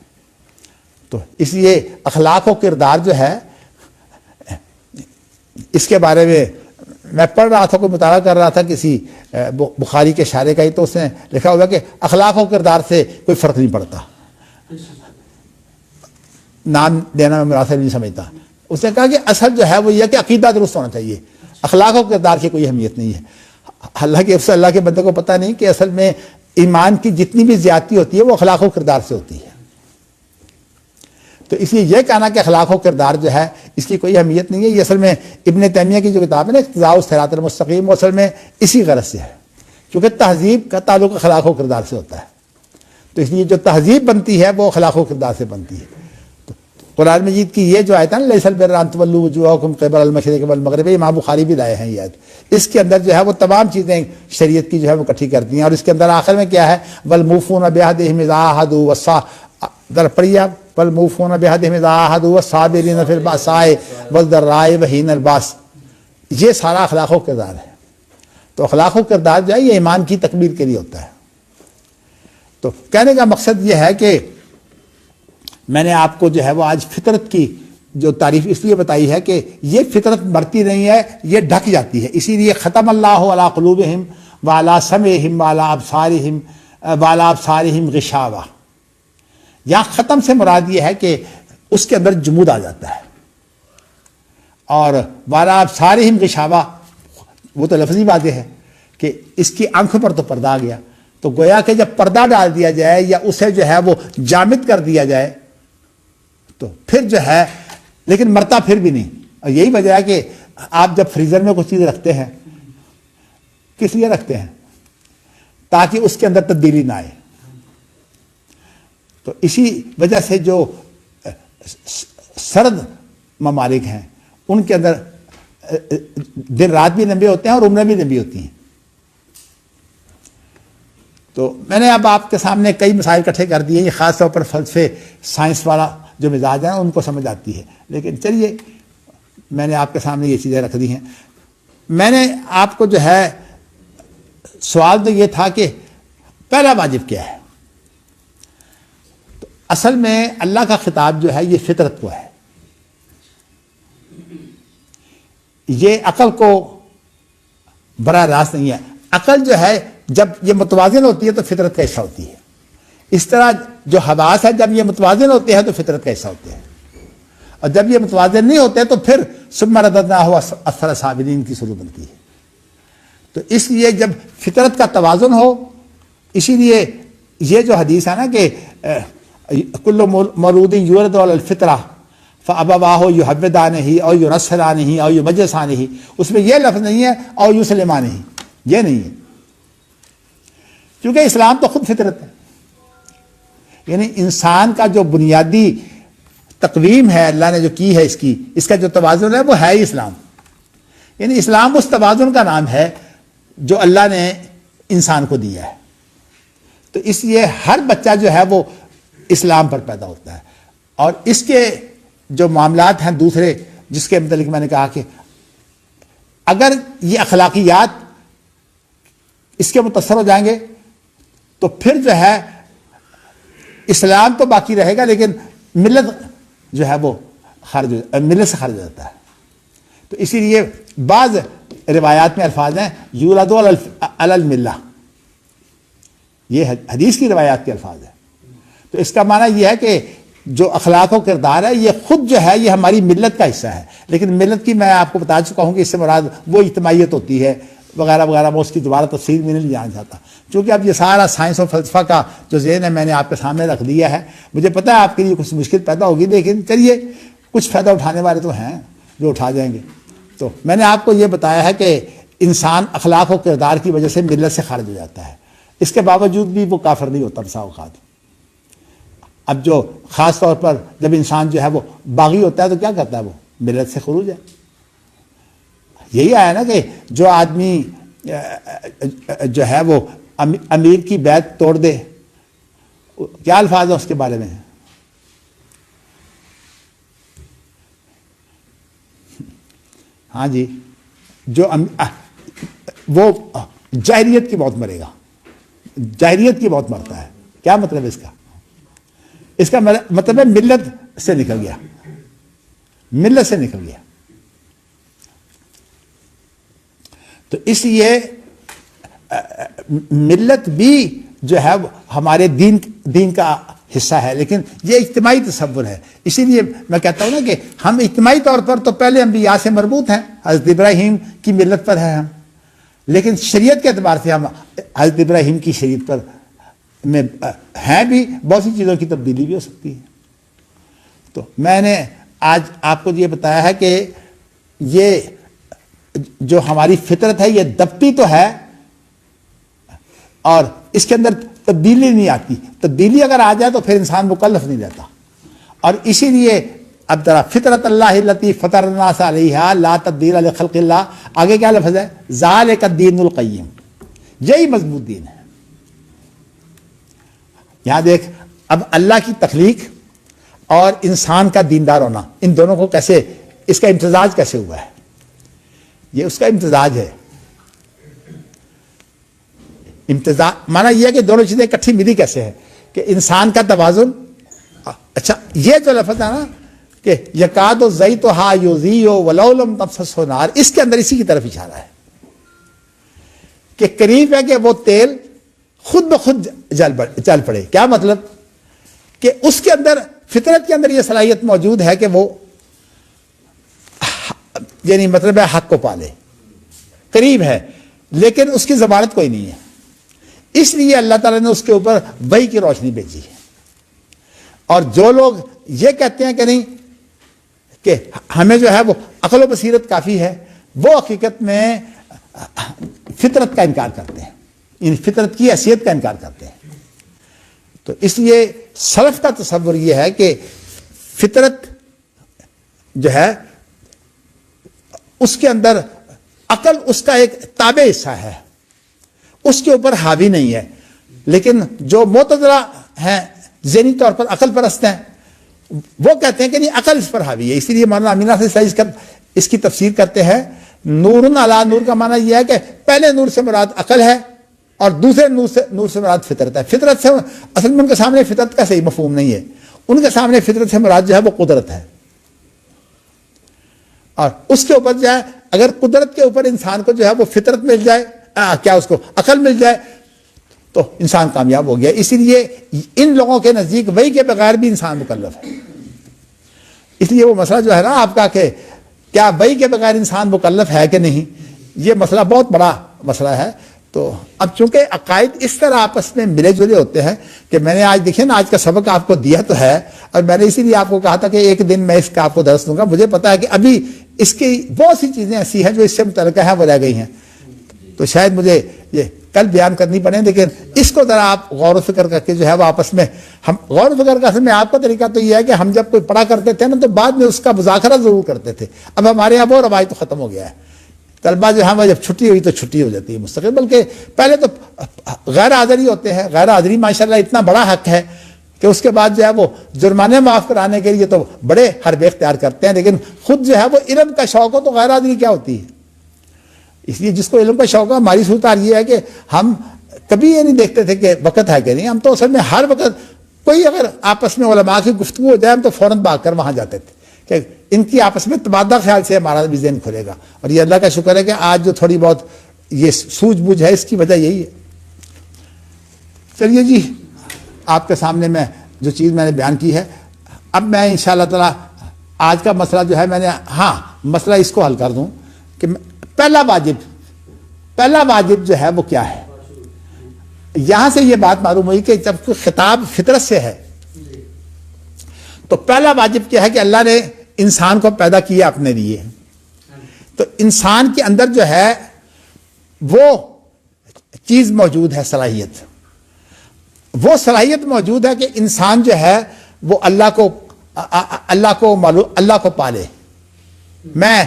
تو اس لیے اخلاق و کردار جو ہے، اس کے بارے میں پڑھ رہا تھا، کوئی مطالعہ کر رہا تھا کسی بخاری کے شارح کا ہی، تو اس نے لکھا ہوا کہ اخلاق و کردار سے کوئی فرق نہیں پڑتا. نام دینا میں مناسب نہیں سمجھتا. اس نے کہا کہ اصل جو ہے وہ یہ کہ عقیدہ درست ہونا چاہیے، اخلاق و کردار کی کوئی اہمیت نہیں ہے. حالانکہ اللہ کے بندے کو پتہ نہیں کہ اصل میں ایمان کی جتنی بھی زیادتی ہوتی ہے وہ اخلاق و کردار سے ہوتی ہے. تو اس لیے یہ کہنا کہ اخلاق و کردار جو ہے اس کی کوئی اہمیت نہیں ہے، یہ اصل میں ابن تیمیہ کی جو کتاب ہے نا اقتضاء الصراط المستقیم، وہ اصل میں اسی غرض سے ہے، کیونکہ تہذیب کا تعلق اخلاق و کردار سے ہوتا ہے. تو اس لیے جو تہذیب بنتی ہے وہ اخلاق و کردار سے بنتی ہے. تو قرآن مجید کی یہ جو آیت ہے نا لیس البر ان تولوا وجوہکم قبل المشرق والمغرب، امام بخاری بھی لائے ہیں یہ آیت. اس کے اندر جو ہے وہ تمام چیزیں شریعت کی جو ہے وہ اکٹھی کر دی ہیں. اور اس کے اندر آخر میں کیا ہے، والموفون بعہدہم اذا عاہدوا پڑھیے آپ، والموفون بعہدہم اذا عاہدوا والصابرین فی البأساء والضراء وحین الباس. یہ سارا اخلاق و کردار ہے. تو اخلاق و کردار جو ہے یہ ایمان کی تکمیل کے لیے ہوتا ہے. تو کہنے کا مقصد یہ ہے کہ میں نے آپ کو جو ہے وہ آج فطرت کی جو تعریف اس لیے بتائی ہے کہ یہ فطرت مرتی نہیں ہے، یہ ڈھک جاتی ہے. اسی لیے ختم اللہ علی قلوبہم وعلی سمعہم وعلی ابصارہم والا ابصارہم غشاوہ، یہاں ختم سے مراد یہ ہے کہ اس کے اندر جمود آ جاتا ہے، اور والا ابصارہم غشاوہ وہ تو لفظی واضح ہے کہ اس کی آنکھوں پر تو پردہ آ گیا، تو گویا کہ جب پردہ ڈال دیا جائے یا اسے جو ہے وہ جامد کر دیا جائے تو پھر جو ہے، لیکن مرتا پھر بھی نہیں۔ اور یہی وجہ ہے کہ آپ جب فریزر میں کوئی چیز رکھتے ہیں کس لیے رکھتے ہیں؟ تاکہ اس کے اندر تبدیلی نہ آئے۔ تو اسی وجہ سے جو سرد ممالک ہیں ان کے اندر دن رات بھی لمبے ہوتے ہیں اور عمریں بھی لمبی ہوتی ہیں۔ تو میں نے اب آپ کے سامنے کئی مسائل اکٹھے کر دیے، یہ خاص طور پر فلسفے سائنس والا جو مزاج ہے ان کو سمجھ آتی ہے، لیکن چلیے میں نے آپ کے سامنے یہ چیزیں رکھ دی ہیں۔ میں نے آپ کو جو ہے سوال تو یہ تھا کہ پہلا واجب کیا ہے؟ تو اصل میں اللہ کا خطاب جو ہے یہ فطرت کو ہے، یہ عقل کو براہ راست نہیں ہے۔ عقل جو ہے جب یہ متوازن ہوتی ہے تو فطرت کا حصہ ہوتی ہے، اس طرح جو حواس ہے جب یہ متوازن ہوتے ہیں تو فطرت کا حصہ ہوتے ہیں، اور جب یہ متوازن نہیں ہوتے تو پھر ثم رددناہ اسفل سافلین کی شروع بنتی ہے۔ تو اس لیے جب فطرت کا توازن ہو، اسی لیے یہ جو حدیث ہے نا کہ کل مولود یولد علی الفطرہ فابواہ یحودانہ او ینصرانہ او یمجسانہ، اس میں یہ لفظ نہیں ہے او یسلمانہ، یہ نہیں ہے، کیونکہ اسلام تو خود فطرت ہے۔ یعنی انسان کا جو بنیادی تقویم ہے اللہ نے جو کی ہے، اس کا جو توازن ہے وہ ہے ہی اسلام۔ یعنی اسلام اس توازن کا نام ہے جو اللہ نے انسان کو دیا ہے۔ تو اس لیے ہر بچہ جو ہے وہ اسلام پر پیدا ہوتا ہے، اور اس کے جو معاملات ہیں دوسرے جس کے متعلق میں نے کہا کہ اگر یہ اخلاقیات اس کے متاثر ہو جائیں گے تو پھر جو ہے اسلام تو باقی رہے گا لیکن ملت جو ہے وہ ملت سے خارج ہو جاتا ہے۔ تو اسی لیے بعض روایات میں الفاظ ہیں یولد علی الملہ، یہ حدیث کی روایات کے الفاظ ہیں۔ تو اس کا معنی یہ ہے کہ جو اخلاق و کردار ہے یہ خود جو ہے یہ ہماری ملت کا حصہ ہے، لیکن ملت کی میں آپ کو بتا چکا ہوں کہ اس سے مراد وہ اجتماعیت ہوتی ہے وغیرہ وغیرہ، میں اس کی دوبارہ تفصیل میں نہیں جانا چاہتا، چونکہ اب یہ سارا سائنس اور فلسفہ کا جو ذہن ہے میں نے آپ کے سامنے رکھ دیا ہے۔ مجھے پتہ ہے آپ کے لیے کچھ مشکل پیدا ہوگی، لیکن چلیے کچھ فائدہ اٹھانے والے تو ہیں جو اٹھا جائیں گے۔ تو میں نے آپ کو یہ بتایا ہے کہ انسان اخلاق و کردار کی وجہ سے ملت سے خارج ہو جاتا ہے، اس کے باوجود بھی وہ کافر نہیں ہوتا بسا اوقات۔ اب جو خاص طور پر جب انسان جو ہے وہ باغی ہوتا ہے تو کیا کرتا ہے؟ وہ ملت سے خروج ہے۔ یہی آیا نا کہ جو آدمی جو ہے وہ امیر کی بیعت توڑ دے، کیا الفاظ ہیں اس کے بارے میں؟ ہاں جی، جو وہ جاہلیت کی موت مرے گا، جاہلیت کی موت مرتا ہے۔ کیا مطلب اس کا؟ اس کا مطلب ہے ملت سے نکل گیا، ملت سے نکل گیا۔ تو اس لیے ملت بھی جو ہے ہمارے دین کا حصہ ہے، لیکن یہ اجتماعی تصور ہے۔ اسی لیے میں کہتا ہوں نا کہ ہم اجتماعی طور پر تو پہلے انبیاء سے مربوط ہیں، حضرت ابراہیم کی ملت پر ہیں ہم، لیکن شریعت کے اعتبار سے ہم حضرت ابراہیم کی شریعت پر میں ہیں بھی، بہت سی چیزوں کی تبدیلی بھی ہو سکتی ہے۔ تو میں نے آج آپ کو یہ بتایا ہے کہ یہ جو ہماری فطرت ہے یہ دبتی تو ہے اور اس کے اندر تبدیلی نہیں آتی، تبدیلی اگر آ جائے تو پھر انسان مکلف نہیں رہتا۔ اور اسی لیے اب ذرا فطرت اللہ التی فطر الناس علیہا لا تبدیل لخلق اللہ، آگے کیا لفظ ہے؟ ذالک الدین القیم، یہی مضبوط دین ہے۔ یہاں دیکھ اب اللہ کی تخلیق اور انسان کا دیندار ہونا، ان دونوں کو کیسے، اس کا امتزاج کیسے ہوا ہے؟ یہ اس کا امتزاج ہے۔ امتزاج مانا یہ ہے کہ دونوں چیزیں اکٹھی ملی کیسے ہے کہ انسان کا توازن۔ اچھا یہ جو لفظ ہے نا کہ یکاد زیتھا یضیء ولو لم تمسسہ نار، اس کے اندر اسی کی طرف اشارہ ہے کہ قریب ہے کہ وہ تیل خود بخود چل پڑے. کیا مطلب؟ کہ اس کے اندر فطرت کے اندر یہ صلاحیت موجود ہے کہ وہ یعنی مطلب ہے حق کو پالے، قریب ہے، لیکن اس کی ضمانت کوئی نہیں ہے. اس لیے اللہ تعالیٰ نے اس کے اوپر وحی کی روشنی بھیجی ہے. اور جو لوگ یہ کہتے ہیں کہ نہیں کہ ہمیں جو ہے وہ عقل و بصیرت کافی ہے، وہ حقیقت میں فطرت کا انکار کرتے ہیں، یعنی فطرت کی حیثیت کا انکار کرتے ہیں. تو اس لیے سلف کا تصور یہ ہے کہ فطرت جو ہے اس کے اندر عقل اس کا ایک تابع حصہ ہے، اس کے اوپر حاوی نہیں ہے. لیکن جو معتزلہ ہیں، ذہنی طور پر عقل پرست ہیں، وہ کہتے ہیں کہ نہیں، عقل اس پر حاوی ہے. اسی لیے مولانا امین ناصر صاحب اس کی تفسیر کرتے ہیں. نور علی نور کا معنی یہ ہے کہ پہلے نور سے مراد عقل ہے اور دوسرے نور سے مراد فطرت ہے. فطرت سے اصل میں ان کے سامنے فطرت کا صحیح مفہوم نہیں ہے. ان کے سامنے فطرت سے مراد جو ہے وہ قدرت ہے. اور اس کے اوپر جو ہے اگر قدرت کے اوپر انسان کو جو ہے وہ فطرت مل جائے، کیا اس کو عقل مل جائے، تو انسان کامیاب ہو گیا. اسی لیے ان لوگوں کے نزدیک وحی کے بغیر بھی انسان مکلف ہے. اس لیے وہ مسئلہ جو ہے نا آپ کا کہ کیا وحی کے بغیر انسان مکلف ہے کہ نہیں، یہ مسئلہ بہت بڑا مسئلہ ہے. تو اب چونکہ عقائد اس طرح آپس میں ملے جلے ہوتے ہیں کہ میں نے آج دیکھیں نا، آج کا سبق آپ کو دیا تو ہے، اور میں نے اسی لیے آپ کو کہا تھا کہ ایک دن میں اس کا آپ کو درس دوں گا. مجھے پتا ہے کہ ابھی اس کی بہت سی چیزیں ایسی ہیں جو اس سے متعلقہ ہیں، وہ رہ گئی ہیں، تو شاید مجھے یہ کل بیان کرنی پڑے. لیکن اس کو ذرا آپ غور و فکر کر کے جو ہے وہ آپس میں ہم غور و فکر کا اصل میں آپ کا طریقہ تو یہ ہے کہ ہم جب کوئی پڑھا کرتے تھے نا تو بعد میں اس کا مذاکرہ ضرور کرتے تھے. اب ہمارے یہاں وہ روایت تو ختم ہو گیا ہے. طلبہ جو ہے جب چھٹی ہوئی تو چھٹی ہو جاتی ہے مستقل، بلکہ پہلے تو غیر حاضری ہوتے ہیں. غیر حاضری ماشاءاللہ اتنا بڑا حق ہے کہ اس کے بعد جو ہے وہ جرمانے معاف کرانے کے لیے تو بڑے حربے اختیار کرتے ہیں، لیکن خود جو ہے وہ علم کا شوق ہو تو غیر حاضری کیا ہوتی ہے. اس لیے جس کو علم کا شوق ہے، ہماری صورت یہ ہے کہ ہم کبھی یہ نہیں دیکھتے تھے کہ وقت ہے کہ نہیں. ہم تو اصل میں ہر وقت کوئی اگر آپس میں علماء کی گفتگو ہو جائے ہم تو فوراً بھاگ کر وہاں جاتے تھے کہ ان کی آپس میں تبادلہ خیال سے ہمارا بھی ذہن کھلے گا. اور یہ اللہ کا شکر ہے کہ آج جو تھوڑی بہت یہ سوجھ بوجھ ہے، اس کی وجہ یہی ہے. چلیے جی، آپ کے سامنے میں جو چیز میں نے بیان کی ہے، اب میں انشاءاللہ تعالی آج کا مسئلہ جو ہے میں نے مسئلہ اس کو حل کر دوں کہ پہلا واجب جو ہے وہ کیا ہے. یہاں سے یہ بات معلوم ہوئی کہ جب کوئی خطاب فطرت سے ہے تو پہلا واجب کیا ہے کہ اللہ نے انسان کو پیدا کیا اپنے لیے. تو انسان کے اندر جو ہے وہ چیز موجود ہے، صلاحیت. وہ صلاحیت موجود ہے کہ انسان جو ہے وہ اللہ کو پالے. میں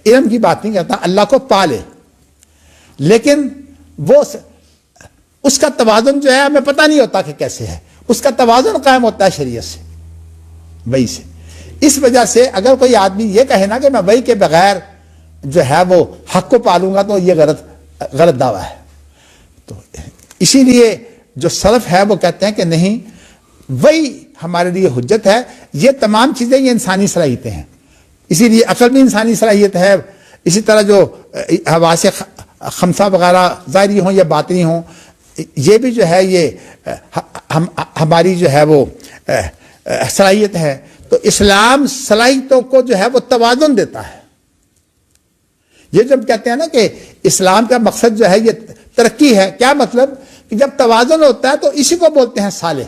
علم کی بات نہیں کرتا، اللہ کو پالے. لیکن وہ اس کا توازن جو ہے ہمیں پتہ نہیں ہوتا کہ کیسے ہے. اس کا توازن قائم ہوتا ہے شریعت سے، وحی سے. اس وجہ سے اگر کوئی آدمی یہ کہے نا کہ میں وحی کے بغیر جو ہے وہ حق کو پالوں گا تو یہ غلط دعویٰ ہے. تو اسی لیے جو سلف ہے وہ کہتے ہیں کہ نہیں، وحی ہمارے لیے حجت ہے. یہ تمام چیزیں یہ انسانی صلاحیتیں ہیں. اسی لیے عقل بھی انسانی صلاحیت ہے. اسی طرح جو حواس خمسہ وغیرہ ظاہری ہوں یا باطنی ہوں، یہ بھی جو ہے یہ ہماری جو ہے وہ صلاحیت ہے. تو اسلام صلاحیتوں کو جو ہے وہ توازن دیتا ہے. یہ جب کہتے ہیں نا کہ اسلام کا مقصد جو ہے یہ ترقی ہے، کیا مطلب؟ کہ جب توازن ہوتا ہے تو اسی کو بولتے ہیں صالح.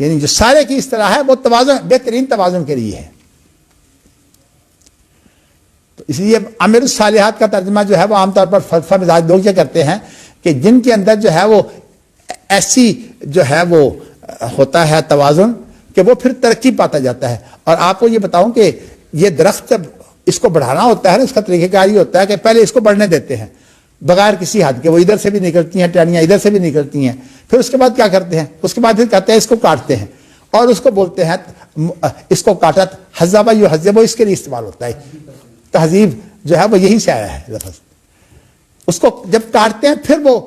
یعنی جو صالح کی اصطلاح ہے وہ توازن، بہترین توازن کے لیے ہے. تو اس لیے عامل الصالحات کا ترجمہ جو ہے وہ عام طور پر فلسفہ مزاج لوگ یہ کرتے ہیں کہ جن کے اندر جو ہے وہ ایسی جو ہے وہ ہوتا ہے توازن کہ وہ پھر ترقی پاتا جاتا ہے. اور آپ کو یہ بتاؤں کہ یہ درخت جب اس کو بڑھانا ہوتا ہے نا، اس کا طریقہ کار یہ ہوتا ہے کہ پہلے اس کو بڑھنے دیتے ہیں بغیر کسی حد کے. وہ ادھر سے بھی نکلتی ہیں ٹہنیاں، ادھر سے بھی نکلتی ہیں. پھر اس کے بعد کیا کرتے ہیں؟ اس کے بعد پھر کہتے ہیں اس کو کاٹتے ہیں اور اس کو بولتے ہیں اس کو کاٹا حذب یحذب، اس کے لیے استعمال ہوتا ہے. تہذیب جو ہے وہ یہیں سے آیا ہے لفظ. اس کو جب کاٹتے ہیں پھر وہ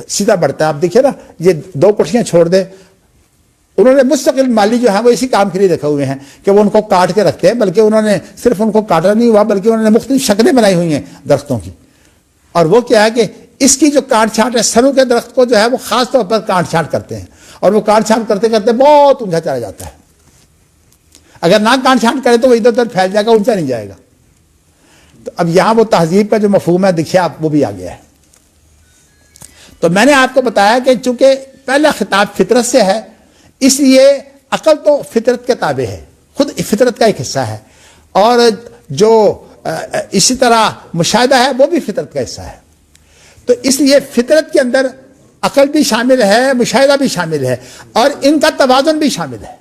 سیدھا بڑھتا ہے. آپ دیکھیے نا، یہ دو کٹھیاں چھوڑ دے، انہوں نے مستقل مالی جو ہے وہ اسی کام کے لیے رکھے ہوئے ہیں کہ وہ ان کو کاٹ کے رکھتے ہیں. بلکہ انہوں نے صرف ان کو کاٹا نہیں ہوا، بلکہ انہوں نے مختلف شکلیں بنائی ہوئی ہیں درختوں کی. اور وہ کیا ہے کہ اس کی جو کاٹ چھانٹ ہے، سروں کے درخت کو جو ہے وہ خاص طور پر کاٹ چھانٹ کرتے ہیں، اور وہ کاٹ چھانٹ کرتے کرتے بہت اونچا چلا جاتا ہے. اگر نہ کاٹ چھانٹ کرے تو وہ ادھر ادھر پھیل جائے گا، اونچا نہیں جائے گا. تو اب یہاں وہ تہذیب کا جو مفہوم ہے دیکھیے آپ، وہ بھی آ گیا ہے. تو میں نے آپ کو بتایا کہ چونکہ پہلا خطاب فطرت سے ہے، اس لیے عقل تو فطرت کے تابع ہے، خود فطرت کا ایک حصہ ہے، اور جو اسی طرح مشاہدہ ہے وہ بھی فطرت کا حصہ ہے. تو اس لیے فطرت کے اندر عقل بھی شامل ہے، مشاہدہ بھی شامل ہے، اور ان کا توازن بھی شامل ہے.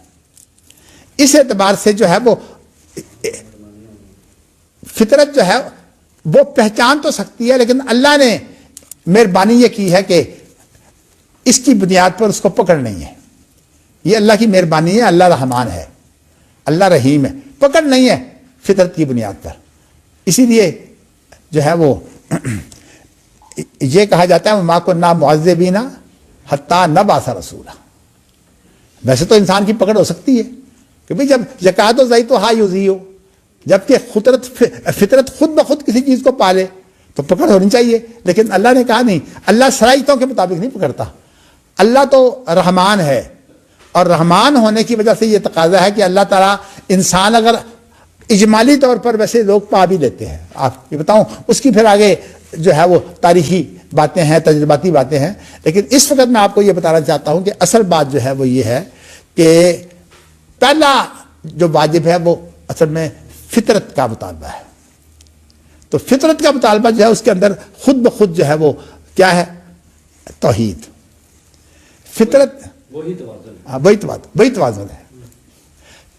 اس اعتبار سے جو ہے وہ فطرت جو ہے وہ پہچان تو سکتی ہے، لیکن اللہ نے مہربانی یہ کی ہے کہ اس کی بنیاد پر اس کو پکڑ نہیں ہے. یہ اللہ کی مہربانی ہے. اللہ رحمان ہے، اللہ رحیم ہے، پکڑ نہیں ہے فطرت کی بنیاد پر. اسی لیے جو ہے وہ یہ کہا جاتا ہے مَا كُنَّا مُعَذِّبِينَ حَتَّىٰ نَبْعَثَ رَسُولًا. ویسے تو انسان کی پکڑ ہو سکتی ہے کہ بھئی جب زکوٰۃ و زیت و ہا یوزی ہو، جبکہ فطرت خود بخود کسی چیز کو پالے تو پکڑ ہونی چاہیے، لیکن اللہ نے کہا نہیں. اللہ صلاحیتوں کے مطابق نہیں پکڑتا. اللہ تو رحمان ہے، اور رحمان ہونے کی وجہ سے یہ تقاضا ہے کہ اللہ تعالیٰ انسان اگر اجمالی طور پر ویسے لوگ پا بھی لیتے ہیں، آپ یہ بتاؤں اس کی پھر آگے جو ہے وہ تاریخی باتیں ہیں، تجرباتی باتیں ہیں، لیکن اس وقت میں آپ کو یہ بتانا چاہتا ہوں کہ اصل بات جو ہے وہ یہ ہے کہ پہلا جو واجب ہے وہ اصل میں فطرت کا مطالبہ ہے. تو فطرت کا مطالبہ جو ہے اس کے اندر خود بخود جو ہے وہ کیا ہے؟ توحید. فطرت وہی توازن ہے.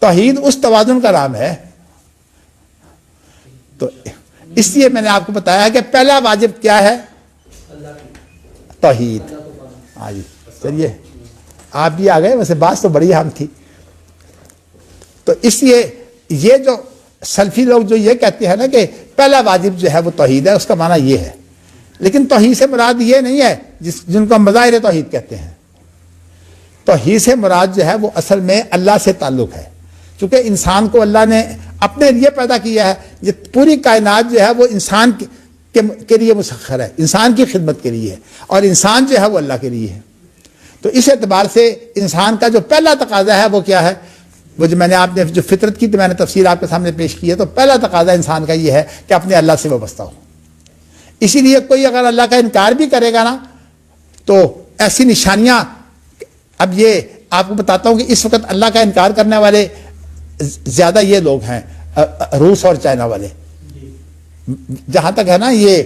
توحید اس توازن کا نام ہے. تو اس لیے میں نے آپ کو بتایا کہ پہلا واجب کیا ہے؟ توحید. ہاں جی چلیے آپ بھی آ گئے، ویسے بات تو بڑی اہم تھی. تو اس لیے یہ جو سلفی لوگ جو یہ کہتے ہیں نا کہ پہلا واجب جو ہے وہ توحید ہے، اس کا معنی یہ ہے. لیکن توحید سے مراد یہ نہیں ہے جن کو مظاہر توحید کہتے ہیں. توحید سے مراد جو ہے وہ اصل میں اللہ سے تعلق ہے. چونکہ انسان کو اللہ نے اپنے لیے پیدا کیا ہے، یہ پوری کائنات جو ہے وہ انسان کے لیے مسخر ہے، انسان کی خدمت کے لیے ہے، اور انسان جو ہے وہ اللہ کے لیے ہے. تو اس اعتبار سے انسان کا جو پہلا تقاضا ہے وہ کیا ہے؟ وہ جو میں نے آپ نے جو فطرت کی تو میں نے تفصیل آپ کے سامنے پیش کی ہے. تو پہلا تقاضا انسان کا یہ ہے کہ اپنے اللہ سے وابستہ ہو. اسی لیے کوئی اگر اللہ کا انکار بھی کرے گا نا تو ایسی نشانیاں، اب یہ آپ کو بتاتا ہوں کہ اس وقت اللہ کا انکار کرنے والے زیادہ یہ لوگ ہیں روس اور چائنا والے. جہاں تک ہے نا یہ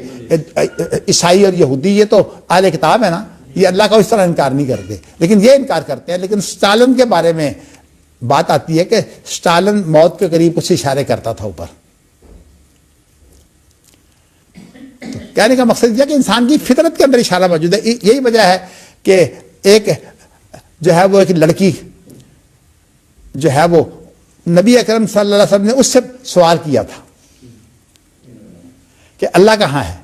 عیسائی اور یہودی، یہ تو اہل کتاب ہے نا، یہ اللہ کا اس طرح انکار نہیں کرتے، لیکن یہ انکار کرتے ہیں. لیکن سٹالن کے بارے میں بات آتی ہے کہ سٹالن موت کے قریب کچھ اشارے کرتا تھا اوپر. تو کہنے کا مقصد یہ کہ انسان کی فطرت کے اندر اشارہ موجود ہے. یہی وجہ ہے کہ ایک جو ہے وہ ایک لڑکی جو ہے وہ نبی اکرم صلی اللہ علیہ وسلم نے اس سے سوال کیا تھا کہ اللہ کہاں ہے.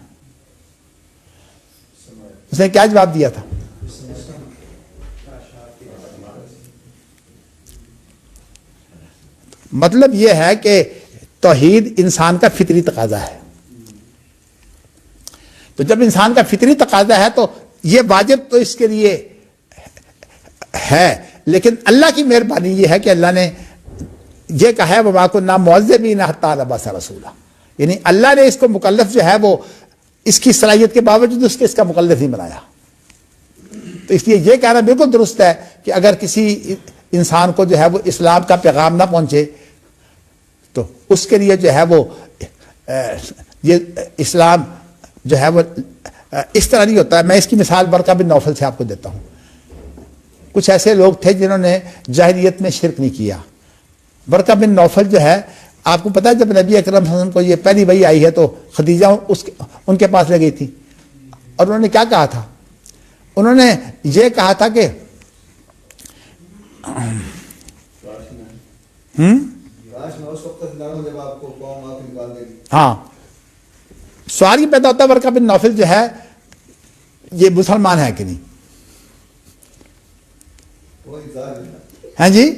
اس نے کیا جواب دیا تھا؟ مطلب یہ ہے کہ توحید انسان کا فطری تقاضا ہے. تو جب انسان کا فطری تقاضا ہے تو یہ واجب تو اس کے لیے ہے، لیکن اللہ کی مہربانی یہ ہے کہ اللہ نے یہ کہا ہے وَمَا كُنَّا مُعَذِّبِينَ حَتَّىٰ نَبْعَثَ رَسُولًا. یعنی اللہ نے اس کو مکلف جو ہے وہ اس کی صلاحیت کے باوجود اس کا مکلف نہیں بنایا. تو اس لیے یہ کہنا بالکل درست ہے کہ اگر کسی انسان کو جو ہے وہ اسلام کا پیغام نہ پہنچے تو اس کے لیے جو ہے وہ یہ اسلام جو ہے وہ اس طرح نہیں ہوتا ہے. میں اس کی مثال برقہ بن نوفل سے آپ کو دیتا ہوں. کچھ ایسے لوگ تھے جنہوں نے جاہلیت میں شرک نہیں کیا. برقہ بن نوفل جو ہے آپ کو پتا ہے جب نبی اکرم صلی اللہ علیہ وسلم کو یہ پہلی وحی آئی ہے تو خدیجہ ان کے پاس لے گئی تھی، اور انہوں نے کیا کہا تھا؟ انہوں نے یہ کہا تھا کہ ہاں سوال یہ پیدا ہوتا ہے ورقہ بن نوفل جو ہے یہ مسلمان ہے کہ نہیں؟ ہاں جی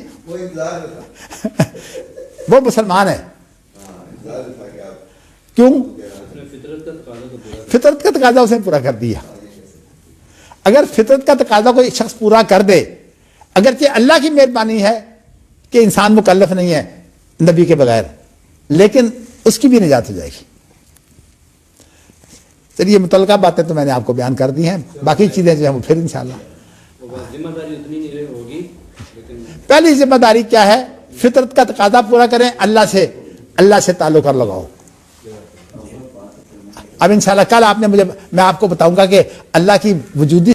وہ مسلمان ہے. کیوں؟ فطرت کا تقاضا اسے پورا کر دیا. اگر فطرت کا تقاضا کوئی شخص پورا کر دے، اگرچہ اللہ کی مہربانی ہے کہ انسان مکلف نہیں ہے نبی کے بغیر، لیکن اس کی بھی نجات ہو جائے گی. چلیے متعلقہ باتیں تو میں نے آپ کو بیان کر دی ہیں، باقی چیزیں جو ہیں وہ پھر انشاءاللہ. ذمہ داری اتنی نہیں ہوگی. پہلی ذمہ داری کیا ہے؟ فطرت کا تقاضا پورا کریں، اللہ سے تعلق کر لگاؤ. اب انشاءاللہ کل میں آپ کو بتاؤں گا کہ اللہ کی وجودی